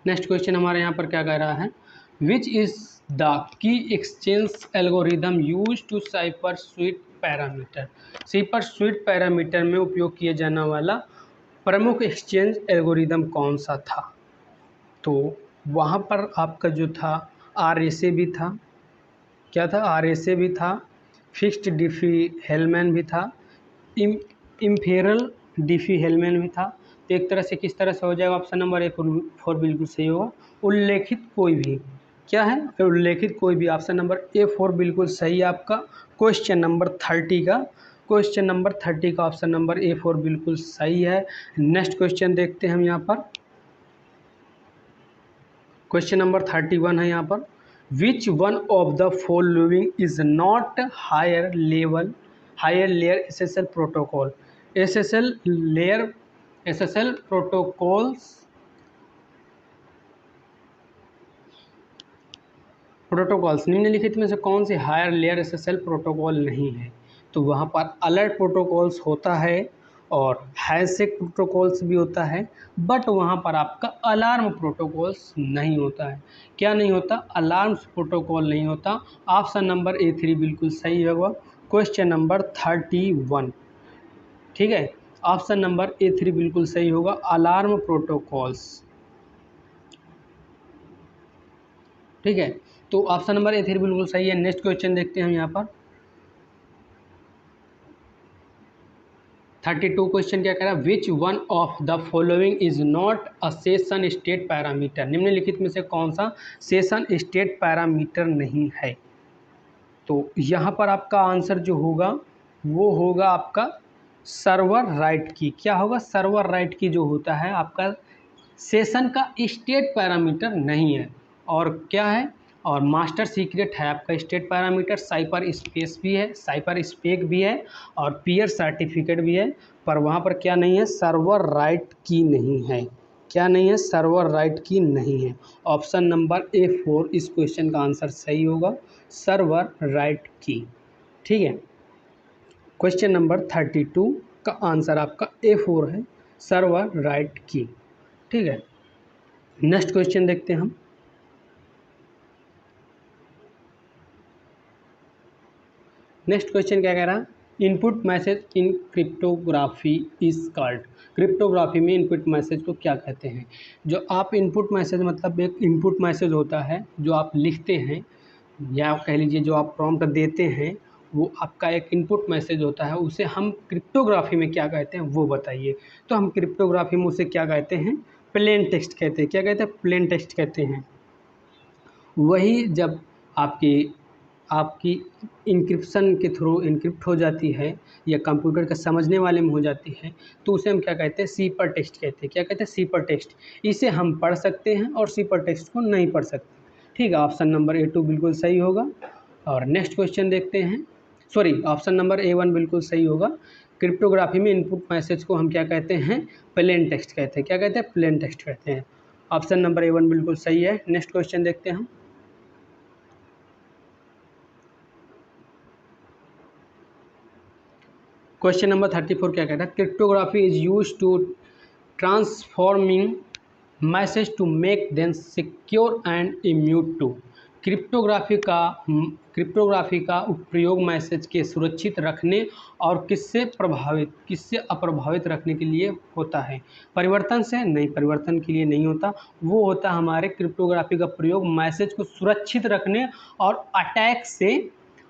नेक्स्ट क्वेश्चन हमारे यहाँ पर क्या कह रहा है, which is the key exchange algorithm use to cipher suite parameter. Cipher suite parameter में उपयोग किया जाने वाला प्रमुख एक्सचेंज एल्गोरिदम कौन सा था। तो वहाँ पर आपका जो था RSA भी था, क्या था, RSA भी था, फिक्स्ड डिफी हेलमैन भी था, इम्पेरल डिफी हेलमैन भी था। तो एक तरह से किस तरह से हो जाएगा, ऑप्शन नंबर A4 बिल्कुल सही होगा, उल्लेखित कोई भी। क्या है, उल्लेखित कोई भी। ऑप्शन नंबर A4 बिल्कुल सही है आपका। क्वेश्चन नंबर 30 का, क्वेश्चन नंबर 30 का ऑप्शन नंबर A4 बिल्कुल सही है। नेक्स्ट क्वेश्चन देखते हैं हम यहाँ पर। क्वेश्चन नंबर 31 है यहाँ पर, which one of the following is not higher layer SSL protocol. SSL protocols निम्नलिखित में से कौन सी हायर लेयर SSL प्रोटोकॉल नहीं है। तो वहाँ पर अलर्ट प्रोटोकॉल्स होता है और हैंडशेक प्रोटोकॉल्स भी होता है, बट वहाँ पर आपका अलार्म प्रोटोकॉल्स नहीं होता है। क्या नहीं होता, अलार्म प्रोटोकॉल नहीं होता। ऑप्शन नंबर A3 बिल्कुल सही होगा, क्वेश्चन नंबर 31। ठीक है, ऑप्शन नंबर A3 बिल्कुल सही होगा, अलार्म प्रोटोकॉल्स। ठीक है, तो ऑप्शन नंबर A3 बिल्कुल सही है। नेक्स्ट क्वेश्चन देखते हैं हम यहाँ पर। 32 क्वेश्चन क्या कह रहा है, विच one of the following is not a session state parameter. निम्नलिखित में से कौन सा सेशन स्टेट पैरामीटर नहीं है। तो यहाँ पर आपका आंसर जो होगा वो होगा आपका सर्वर राइट की। क्या होगा, सर्वर राइट की जो होता है आपका सेशन का स्टेट पैरामीटर नहीं है। और क्या है, और मास्टर सीक्रेट है आपका स्टेट पैरामीटर, साइपर स्पेस भी है, साइपर स्पेक भी है और पीयर सर्टिफिकेट भी है। पर वहाँ पर क्या नहीं है, सर्वर राइट की नहीं है। क्या नहीं है, सर्वर राइट की नहीं है। ऑप्शन नंबर A4 इस क्वेश्चन का आंसर सही होगा, सर्वर राइट की। ठीक है, क्वेश्चन नंबर 32 का आंसर आपका A4 है, सर्वर राइट की। ठीक है, नेक्स्ट क्वेश्चन देखते हैं हम। नेक्स्ट क्वेश्चन क्या कह रहा है, input message in cryptography is called. Cryptography में इनपुट मैसेज को क्या कहते हैं? जो आप इनपुट मैसेज मतलब एक इनपुट मैसेज होता है जो आप लिखते हैं या कह लीजिए जो आप प्रॉम्प्ट देते हैं, वो आपका एक इनपुट मैसेज होता है, उसे हम क्रिप्टोग्राफी में क्या कहते हैं वो बताइए। तो हम क्रिप्टोग्राफी में उसे क्या कहते हैं? प्लेन टेक्स्ट कहते हैं। क्या कहते हैं? प्लेन टेक्स्ट कहते हैं। वही जब आपकी आपकी इंक्रिप्शन के थ्रू इनक्रिप्ट हो जाती है या कंप्यूटर का समझने वाले में हो जाती है, तो उसे हम क्या कहते हैं? सीपर टेक्स्ट कहते हैं। क्या कहते हैं? सीपर टेक्स्ट। इसे हम पढ़ सकते हैं और सीपर टेक्स्ट को नहीं पढ़ सकते। ठीक है, ऑप्शन नंबर A2 बिल्कुल सही होगा। और नेक्स्ट क्वेश्चन देखते हैं। सॉरी, ऑप्शन नंबर A1 बिल्कुल सही होगा। क्रिप्टोग्राफी में इनपुट मैसेज को हम क्या कहते हैं? प्लेन टेक्स्ट कहते हैं। क्या कहते हैं? प्लेन टेक्स्ट कहते हैं। ऑप्शन नंबर A1 बिल्कुल सही है। नेक्स्ट क्वेश्चन देखते हैं हम। क्वेश्चन नंबर 34 क्या कहता है? Cryptography is use to transforming message to make them secure and immune to. Cryptography का प्रयोग मैसेज के सुरक्षित रखने और किससे अप्रभावित रखने के लिए होता है। परिवर्तन से नहीं, परिवर्तन के लिए नहीं होता। वो होता है हमारे क्रिप्टोग्राफी का प्रयोग मैसेज को सुरक्षित रखने और अटैक से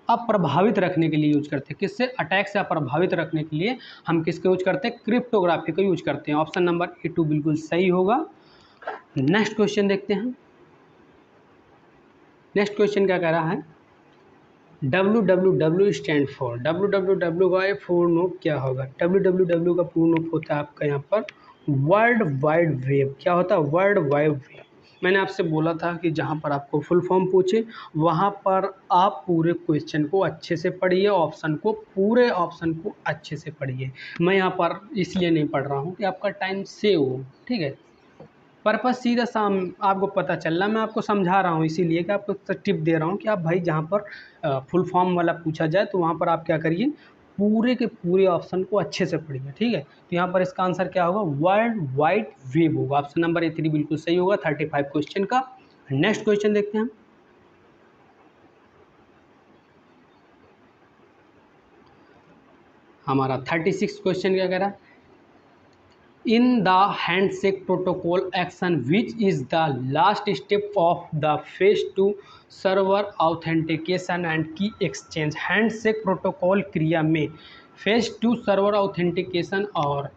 अप्रभावित रखने के लिए यूज करते हैं। किससे? अटैक से अप्रभावित रखने के लिए हम किसको यूज करते हैं? क्रिप्टोग्राफी को यूज करते हैं। ऑप्शन नंबर A2 बिल्कुल सही होगा। नेक्स्ट क्वेश्चन देखते हैं। नेक्स्ट क्वेश्चन क्या कह रहा है? www stand for. www का पूर्ण रूप क्या होगा? www का पूर्ण रूप होता है आपका यहाँ पर वर्ल्ड वाइड वेब। क्या होता है? World wide web. मैंने आपसे बोला था कि जहाँ पर आपको फुल फॉर्म पूछे वहाँ पर आप पूरे क्वेश्चन को अच्छे से पढ़िए, पूरे ऑप्शन को अच्छे से पढ़िए। मैं यहाँ पर इसलिए नहीं पढ़ रहा हूँ कि आपका टाइम सेव हो। ठीक है, पर्पस सीधा साम आपको पता चल रहा, मैं आपको समझा रहा हूँ इसीलिए कि आपको टिप दे रहा हूँ कि आप भाई जहाँ पर फुल फॉर्म वाला पूछा जाए तो वहाँ पर आप क्या करिए? पूरे के पूरे ऑप्शन को अच्छे से पढ़िए। ठीक है, तो यहाँ पर इसका आंसर क्या होगा? वर्ल्ड वाइड वेब होगा। ऑप्शन नंबर A3 बिल्कुल सही होगा 35 क्वेश्चन का। नेक्स्ट क्वेश्चन देखते हैं हम। हमारा 36 क्वेश्चन क्या कह रहा है? In the handshake protocol action, which is the last step of the phase 2 server authentication and key exchange। Handshake protocol क्रिया में फेज 2 सर्वर ऑथेंटिकेशन और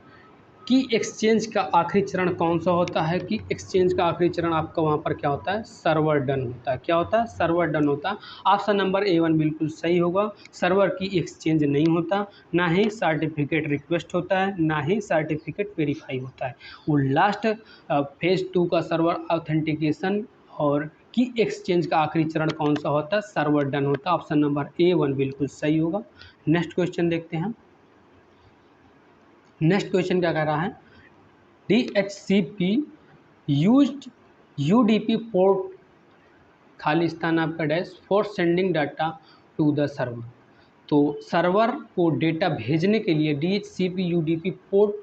की एक्सचेंज का आखिरी चरण कौन सा होता है? कि एक्सचेंज का आखिरी चरण आपका वहाँ पर क्या होता है? सर्वर डन होता है। क्या होता है? सर्वर डन होता है। ऑप्शन नंबर A1 बिल्कुल सही होगा। सर्वर की एक्सचेंज नहीं होता, ना ही सर्टिफिकेट रिक्वेस्ट होता है, ना ही सर्टिफिकेट वेरीफाई होता है। वो लास्ट फेज 2 का सर्वर ऑथेंटिकेशन और की एक्सचेंज का आखिरी चरण कौन सा होता है? सर्वर डन होता है। ऑप्शन नंबर A1 बिल्कुल सही होगा। नेक्स्ट क्वेश्चन देखते हैं। नेक्स्ट क्वेश्चन क्या कह रहा है? DHCP यूज्ड UDP पोर्ट खाली स्थान आपका dash for sending data to the server. तो सर्वर को डेटा भेजने के लिए DHCP UDP पोर्ट,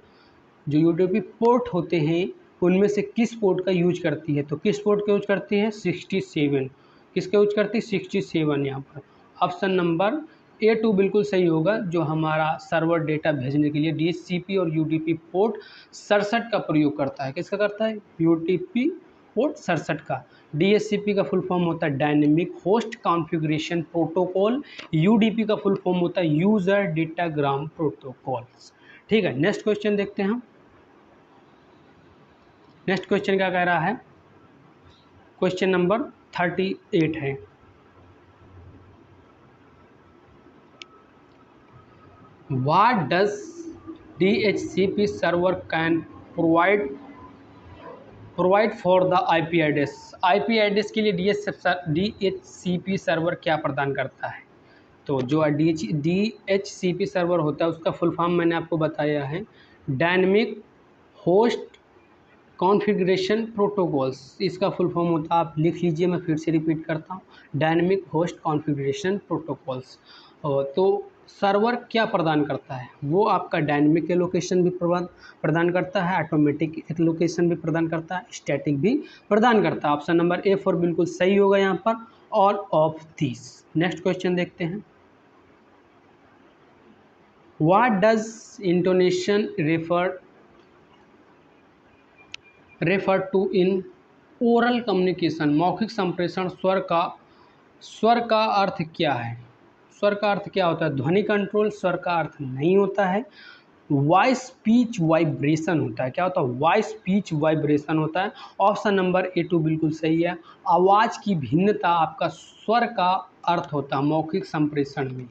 जो UDP पोर्ट होते हैं उनमें से किस पोर्ट का यूज करती है? तो किस पोर्ट का यूज करती है? 67। किसका यूज करती है? 67 यहाँ पर। ऑप्शन नंबर A2 बिल्कुल सही होगा। जो हमारा सर्वर डेटा भेजने के लिए DHCP और UDP पोर्ट 67 का प्रयोग करता है। किसका करता है? UDP पोर्ट 67 का। DHCP का फुल फॉर्म होता है dynamic host configuration protocol. UDP का फुल फॉर्म होता है यूजर डेटाग्राम प्रोटोकॉल। ठीक है, नेक्स्ट क्वेश्चन देखते हैं हम। नेक्स्ट क्वेश्चन क्या कह रहा है? क्वेश्चन नंबर 38 है। What does DHCP server can provide for the IP address? IP address के लिए DHCP सर्वर क्या प्रदान करता है? तो जो DHCP सर्वर होता है उसका फुल फॉर्म मैंने आपको बताया है डायनेमिक होस्ट कॉन्फ़िगरेशन प्रोटोकॉल्स। इसका फुल फॉर्म होता है, आप लिख लीजिए, मैं फिर से रिपीट करता हूँ, डायनेमिक होस्ट कॉन्फ़िगरेशन प्रोटोकॉल्स। तो सर्वर क्या प्रदान करता है? वो आपका डायनेमिक एलोकेशन भी प्रदान करता है, ऑटोमेटिक एलोकेशन भी प्रदान करता है, स्टैटिक भी प्रदान करता है। ऑप्शन नंबर A4 बिल्कुल सही होगा यहाँ पर, all of this. Next question देखते हैं। What does intonation refer to in oral communication. मौखिक संप्रेषण स्वर का अर्थ क्या है? स्वर का अर्थ क्या होता है? ध्वनि कंट्रोल स्वर का अर्थ नहीं होता है। वॉइस पिच वाइब्रेशन होता है। क्या होता है? वॉइस पिच वाइब्रेशन होता है। ऑप्शन नंबर ए टू बिल्कुल सही है। आवाज़ की भिन्नता आपका स्वर का अर्थ होता है मौखिक संप्रेषण में।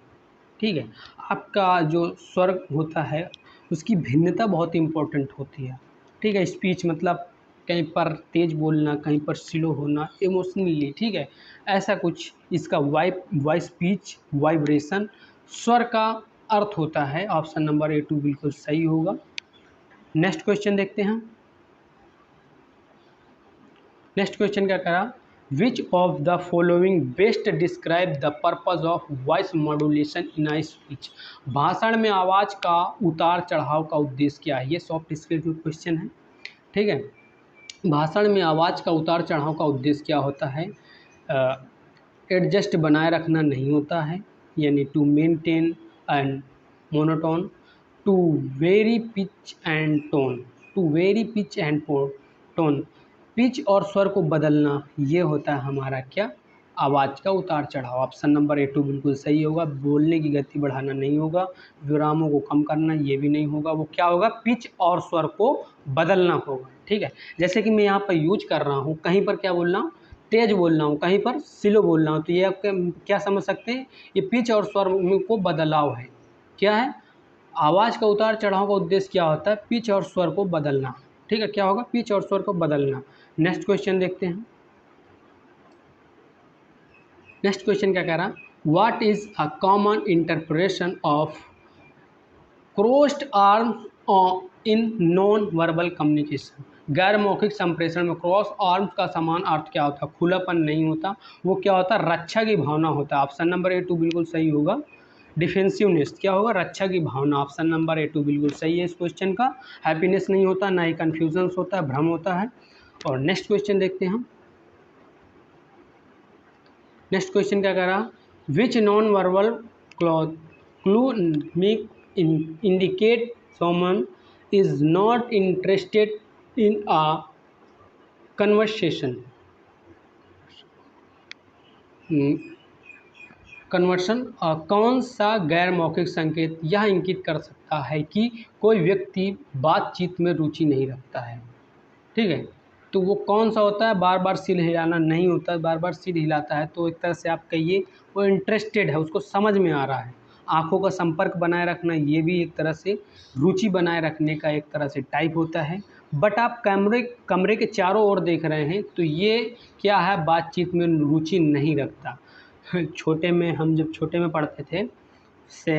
ठीक है, आपका जो स्वर होता है उसकी भिन्नता बहुत इंपॉर्टेंट होती है। ठीक है, स्पीच मतलब कहीं पर तेज बोलना, कहीं पर स्लो होना, इमोशनली। ठीक है, ऐसा कुछ इसका वॉइस पिच वाइब्रेशन स्वर का अर्थ होता है। ऑप्शन नंबर ए टू बिल्कुल सही होगा। नेक्स्ट क्वेश्चन देखते हैं। नेक्स्ट क्वेश्चन क्या करा? विच of the following best describe the purpose of voice modulation in I speech. भाषण में आवाज़ का उतार चढ़ाव का उद्देश्य क्या है? ये सॉफ्ट स्किल का क्वेश्चन है। ठीक है, भाषण में आवाज़ का उतार चढ़ाव का उद्देश्य क्या होता है? एडजस्ट बनाए रखना नहीं होता है, यानी to maintain and monotone, to vary pitch and tone, to vary pitch and tone, pitch और स्वर को बदलना, ये होता है हमारा क्या? आवाज़ का उतार चढ़ाव। ऑप्शन नंबर ए टू बिल्कुल सही होगा। बोलने की गति बढ़ाना नहीं होगा, विरामों को कम करना ये भी नहीं होगा। वो क्या होगा? पिच और स्वर को बदलना होगा। ठीक है, जैसे कि मैं यहाँ पर यूज कर रहा हूँ, कहीं पर क्या बोल रहा हूँ? तेज बोल रहा हूँ, कहीं पर स्लो बोल रहा हूँ, तो ये आप क्या समझ सकते हैं? ये पिच और स्वर को बदलाव है। क्या है? आवाज़ का उतार चढ़ाव का उद्देश्य क्या होता है? पिच और स्वर को बदलना। ठीक है, क्या होगा? पिच और स्वर को बदलना। नेक्स्ट क्वेश्चन देखते हैं। नेक्स्ट क्वेश्चन क्या कह रहा है? What is a common interpretation of crossed arms in non verbal communication. गैर मौखिक संप्रेषण में क्रॉस आर्म्स का समान अर्थ क्या होता है? खुलापन नहीं होता, वो क्या होता है? रक्षा की भावना होता है। ऑप्शन नंबर ए टू बिल्कुल सही होगा। डिफेंसिवनेस क्या होगा? रक्षा की भावना। ऑप्शन नंबर ए टू बिल्कुल सही है इस क्वेश्चन का। हैप्पीनेस नहीं होता, ना ही कन्फ्यूजन होता है, भ्रम होता है। और नेक्स्ट क्वेश्चन देखते हैं हम। नेक्स्ट क्वेश्चन क्या कह रहा? Which non verbal clue make indicate someone is not interested in a conversation. Conversion कौन सा गैर मौखिक संकेत यह इंगित कर सकता है कि कोई व्यक्ति बातचीत में रुचि नहीं रखता है? ठीक है, तो वो कौन सा होता है? बार बार सिर हिलाना नहीं होता है। बार बार सिर हिलाता है तो एक तरह से आप कहिए वो इंटरेस्टेड है, उसको समझ में आ रहा है। आंखों का संपर्क बनाए रखना, ये भी एक तरह से रुचि बनाए रखने का एक तरह से टाइप होता है। बट आप कमरे के चारों ओर देख रहे हैं तो ये क्या है? बातचीत में रुचि नहीं रखता। छोटे में हम जब छोटे में पढ़ते थे से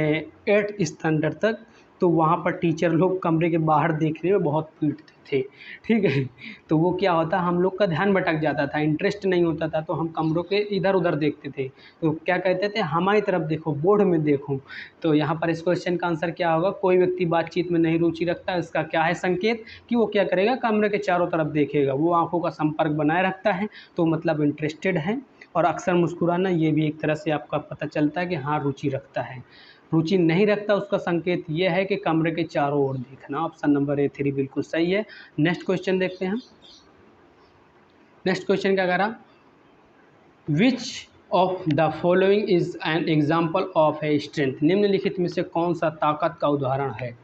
8th स्टैंडर्ड तक, तो वहाँ पर टीचर लोग कमरे के बाहर देखने में बहुत पीटते थे। ठीक है, तो वो क्या होता, हम लोग का ध्यान भटक जाता था, इंटरेस्ट नहीं होता था, तो हम कमरों के इधर उधर देखते थे। तो क्या कहते थे? हमारी तरफ देखो, बोर्ड में देखो। तो यहाँ पर इस क्वेश्चन का आंसर क्या होगा? कोई व्यक्ति बातचीत में नहीं रुचि रखता है, इसका क्या है संकेत? कि वो क्या करेगा? कमरे के चारों तरफ देखेगा, वो आंखों का संपर्क बनाए रखता है, तो मतलब इंटरेस्टेड है। और अक्सर मुस्कुराना, ये भी एक तरह से आपका पता चलता है कि हाँ रुचि रखता है। रुचि नहीं रखता, उसका संकेत ये है कि कमरे के चारों ओर देखना। ऑप्शन नंबर ए थ्री बिल्कुल सही है। नेक्स्ट क्वेश्चन देखते हैं। नेक्स्ट क्वेश्चन क्या कह रहा? Which of the following is an example of a strength. निम्नलिखित में से कौन सा ताकत का उदाहरण है?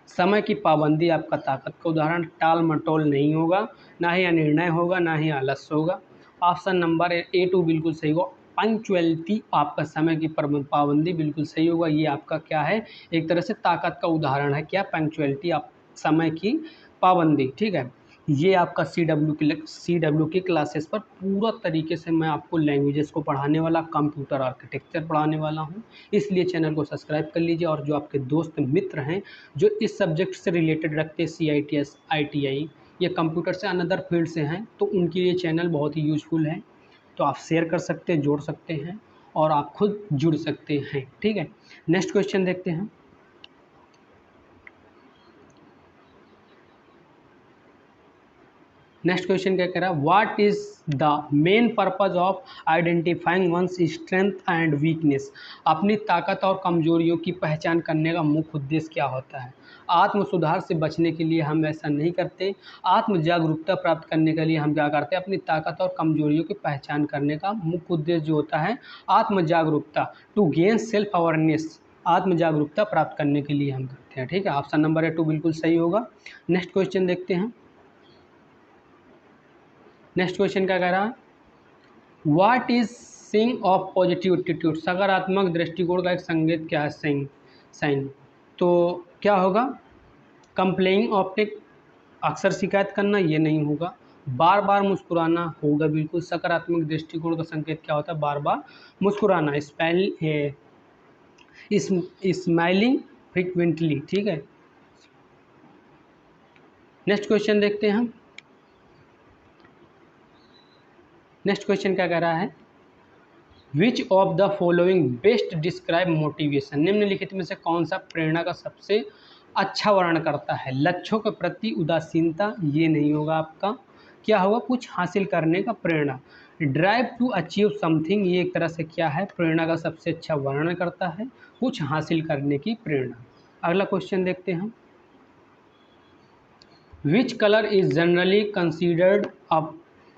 समय की पाबंदी आपका ताकत का उदाहरण। टाल मटोल नहीं होगा, ना ही अनिर्णय होगा, ना ही आलस्य होगा। ऑप्शन नंबर ए टू बिल्कुल सही होगा। पंक्चुअलिटी आपका समय की पाबंदी बिल्कुल सही होगा। ये आपका क्या है? एक तरह से ताकत का उदाहरण है। क्या? पंक्चुअलिटी, आप समय की पाबंदी। ठीक है, ये आपका सी डब्ल्यू की क्लासेस पर पूरा तरीके से मैं आपको लैंग्वेजेस को पढ़ाने वाला, कंप्यूटर आर्किटेक्चर पढ़ाने वाला हूँ। इसलिए चैनल को सब्सक्राइब कर लीजिए। और जो आपके दोस्त मित्र हैं जो इस सब्जेक्ट से रिलेटेड रखते हैं, CITS ITI या कंप्यूटर से अनदर फील्ड से हैं, तो उनके लिए चैनल बहुत ही यूजफुल है। तो आप शेयर कर सकते हैं, जोड़ सकते हैं और आप खुद जुड़ सकते हैं। ठीक है, नेक्स्ट क्वेश्चन देखते हैं। नेक्स्ट क्वेश्चन क्या कह रहा है, what is the main purpose of identifying one's strength and weakness. अपनी ताकत और कमजोरियों की पहचान करने का मुख्य उद्देश्य क्या होता है। आत्म सुधार से बचने के लिए हम ऐसा नहीं करते, आत्म जागरूकता प्राप्त करने के लिए हम क्या करते हैं, अपनी ताकत और कमजोरियों की पहचान करने का मुख्य उद्देश्य जो होता है आत्म जागरूकता, टू गेन सेल्फ अवेयरनेस, आत्म जागरूकता प्राप्त करने के लिए हम करते हैं। ठीक है, ऑप्शन नंबर ए 2 बिल्कुल सही होगा। नेक्स्ट क्वेश्चन देखते हैं। नेक्स्ट क्वेश्चन क्या कह रहा है, व्हाट इज सिंग ऑफ पॉजिटिव एटीट्यूड। सकारात्मक दृष्टिकोण का एक संकेत क्या है, सिंग साइन। तो क्या होगा, कंप्लेइंग ऑप्टिक, अक्सर शिकायत करना, ये नहीं होगा। बार बार मुस्कुराना होगा बिल्कुल। सकारात्मक दृष्टिकोण का संकेत क्या होता है, बार बार मुस्कुराना, स्माइलिंग फ्रिक्वेंटली। ठीक है, नेक्स्ट क्वेश्चन देखते हैं हम। नेक्स्ट क्वेश्चन क्या कह रहा है, which of the following best describe motivation. निम्नलिखित में से कौन सा प्रेरणा का सबसे अच्छा वर्णन करता है। लक्ष्यों के प्रति उदासीनता, ये नहीं होगा आपका। क्या होगा, कुछ हासिल करने का प्रेरणा। ड्राइव टू अचीव समथिंग, ये एक तरह से क्या है, प्रेरणा का सबसे अच्छा वर्णन करता है, कुछ हासिल करने की प्रेरणा। अगला क्वेश्चन देखते हैं, which colour is generally considered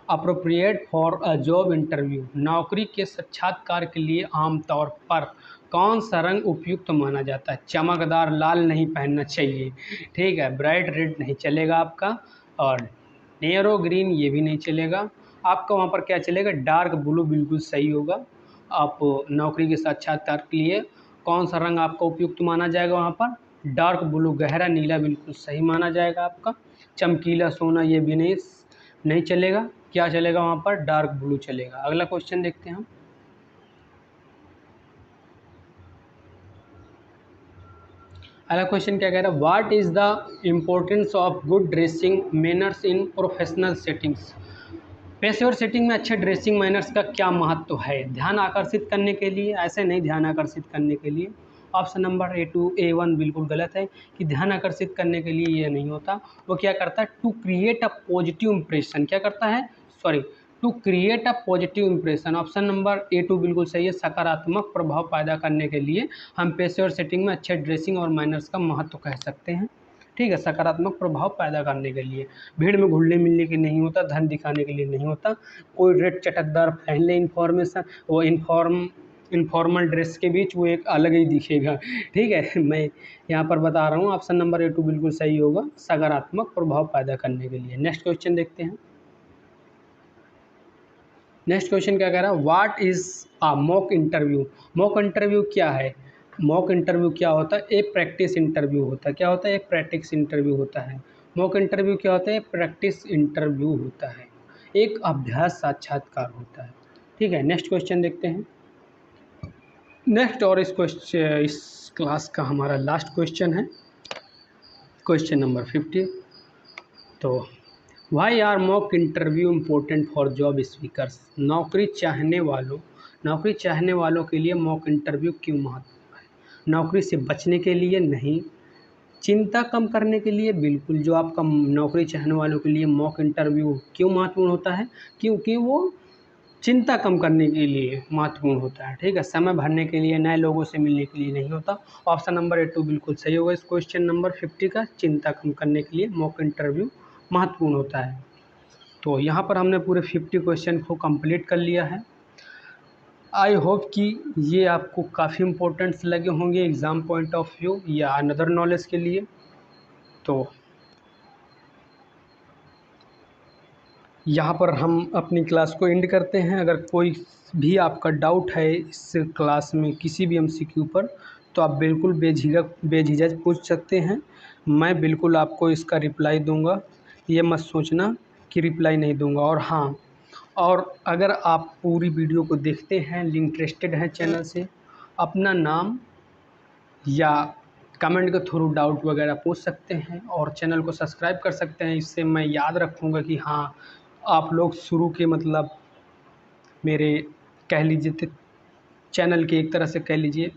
appropriate for a job interview. नौकरी के साक्षात्कार के लिए आमतौर पर कौन सा रंग उपयुक्त माना जाता है। चमकदार लाल नहीं पहनना चाहिए, ठीक है, ब्राइट रेड नहीं चलेगा आपका, और नेरो ग्रीन ये भी नहीं चलेगा आपका। वहाँ पर क्या चलेगा, डार्क ब्लू बिल्कुल सही होगा। आप नौकरी के साक्षात्कार के लिए कौन सा रंग आपका उपयुक्त माना जाएगा, वहाँ पर डार्क ब्लू, गहरा नीला बिल्कुल सही माना जाएगा आपका। चमकीला सोना ये भी नहीं चलेगा। क्या चलेगा वहाँ पर, डार्क ब्लू चलेगा। अगला क्वेश्चन देखते हैं हम। अगला क्वेश्चन क्या कह रहा है, what is the importance of good dressing manners in professional settings. पेशेवर सेटिंग में अच्छे ड्रेसिंग मैनर्स का क्या महत्व है। ध्यान आकर्षित करने के लिए, ऐसे नहीं, ध्यान आकर्षित करने के लिए। ऑप्शन नंबर A1 बिल्कुल गलत है, कि ध्यान आकर्षित करने के लिए ये नहीं होता। वो क्या करता है, to create a positive impression, क्या करता है, sorry, to create a positive impression. Option number A2 बिल्कुल सही है, सकारात्मक प्रभाव पैदा करने के लिए हम पेशेवर सेटिंग में अच्छे ड्रेसिंग और मैनर्स का महत्व कह सकते हैं। ठीक है, सकारात्मक प्रभाव पैदा करने के लिए, भीड़ में घुलने मिलने के लिए नहीं होता, धन दिखाने के लिए नहीं होता। कोई रेड चटकदार पहन ले इन्फॉर्मेशन, वो इन्फॉर्मल ड्रेस के बीच वो एक अलग ही दिखेगा। ठीक है, मैं यहाँ पर बता रहा हूँ, ऑप्शन नंबर A2 बिल्कुल सही होगा, सकारात्मक प्रभाव पैदा करने के लिए। नेक्स्ट क्वेश्चन देखते हैं। नेक्स्ट क्वेश्चन क्या कह रहा है, what is a mock interview. Mock interview क्या है, मॉक इंटरव्यू क्या होता है, एक प्रैक्टिस इंटरव्यू होता है। क्या होता है, एक प्रैक्टिस इंटरव्यू होता है। मॉक इंटरव्यू क्या होता है, प्रैक्टिस इंटरव्यू होता है, एक अभ्यास साक्षात्कार होता है। ठीक है, नेक्स्ट क्वेश्चन देखते हैं। नेक्स्ट और इस क्लास का हमारा लास्ट क्वेश्चन है, क्वेश्चन नंबर 50। तो why are mock interview important for job speakers. नौकरी चाहने वालों के लिए मॉक इंटरव्यू क्यों महत्वपूर्ण है। नौकरी से बचने के लिए नहीं, चिंता कम करने के लिए बिल्कुल। जो आपका नौकरी चाहने वालों के लिए मॉक इंटरव्यू क्यों महत्वपूर्ण होता है, क्योंकि वो चिंता कम करने के लिए महत्वपूर्ण होता है। ठीक है, समय भरने के लिए, नए लोगों से मिलने के लिए नहीं होता। ऑप्शन नंबर A2 बिल्कुल सही होगा इस क्वेश्चन नंबर 50 का, चिंता कम करने के लिए मॉक इंटरव्यू महत्वपूर्ण होता है। तो यहाँ पर हमने पूरे 50 क्वेश्चन को कंप्लीट कर लिया है। आई होप कि ये आपको काफ़ी इम्पोर्टेंट्स लगे होंगे एग्ज़ाम पॉइंट ऑफ व्यू या अनदर नॉलेज के लिए। तो यहाँ पर हम अपनी क्लास को एंड करते हैं। अगर कोई भी आपका डाउट है इस क्लास में किसी भी MCQ पर, तो आप बिल्कुल बेझिझक पूछ सकते हैं। मैं बिल्कुल आपको इसका रिप्लाई दूंगा, ये मत सोचना कि रिप्लाई नहीं दूंगा। और हाँ, और अगर आप पूरी वीडियो को देखते हैं, इंटरेस्टेड हैं चैनल से, अपना नाम या कमेंट के थ्रू डाउट वगैरह पूछ सकते हैं और चैनल को सब्सक्राइब कर सकते हैं। इससे मैं याद रखूँगा कि हाँ, आप लोग शुरू के मतलब मेरे कह लीजिए चैनल के एक तरह से कह लीजिए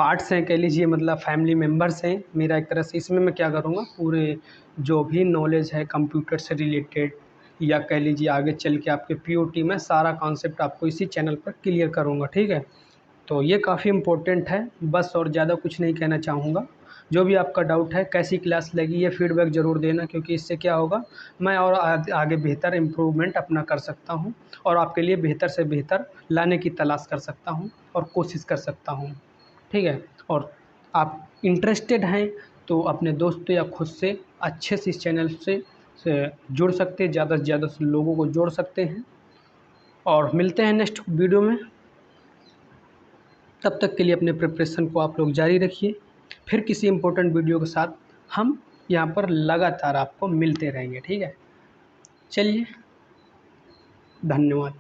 पार्ट्स हैं, कह लीजिए मतलब फैमिली मेम्बर्स हैं मेरा एक तरह से। इसमें मैं क्या करूँगा, पूरे जो भी नॉलेज है कंप्यूटर से रिलेटेड या कह लीजिए आगे चल के आपके पीओटी में सारा कॉन्सेप्ट आपको इसी चैनल पर क्लियर करूँगा, ठीक है। तो ये काफ़ी इम्पोर्टेंट है बस, और ज़्यादा कुछ नहीं कहना चाहूँगा। जो भी आपका डाउट है कैसी क्लास लगी ये फीडबैक ज़रूर देना, क्योंकि इससे क्या होगा मैं और आगे बेहतर इम्प्रूवमेंट अपना कर सकता हूँ और आपके लिए बेहतर से बेहतर लाने की तलाश कर सकता हूँ और कोशिश कर सकता हूँ, ठीक है। और आप इंटरेस्टेड हैं तो अपने दोस्तों या खुद से अच्छे से इस चैनल से जुड़ सकते हैं, ज़्यादा से ज़्यादा लोगों को जोड़ सकते हैं। और मिलते हैं नेक्स्ट वीडियो में, तब तक के लिए अपने प्रिपरेशन को आप लोग जारी रखिए। फिर किसी इम्पोर्टेंट वीडियो के साथ हम यहाँ पर लगातार आपको मिलते रहेंगे, ठीक है। चलिए, धन्यवाद।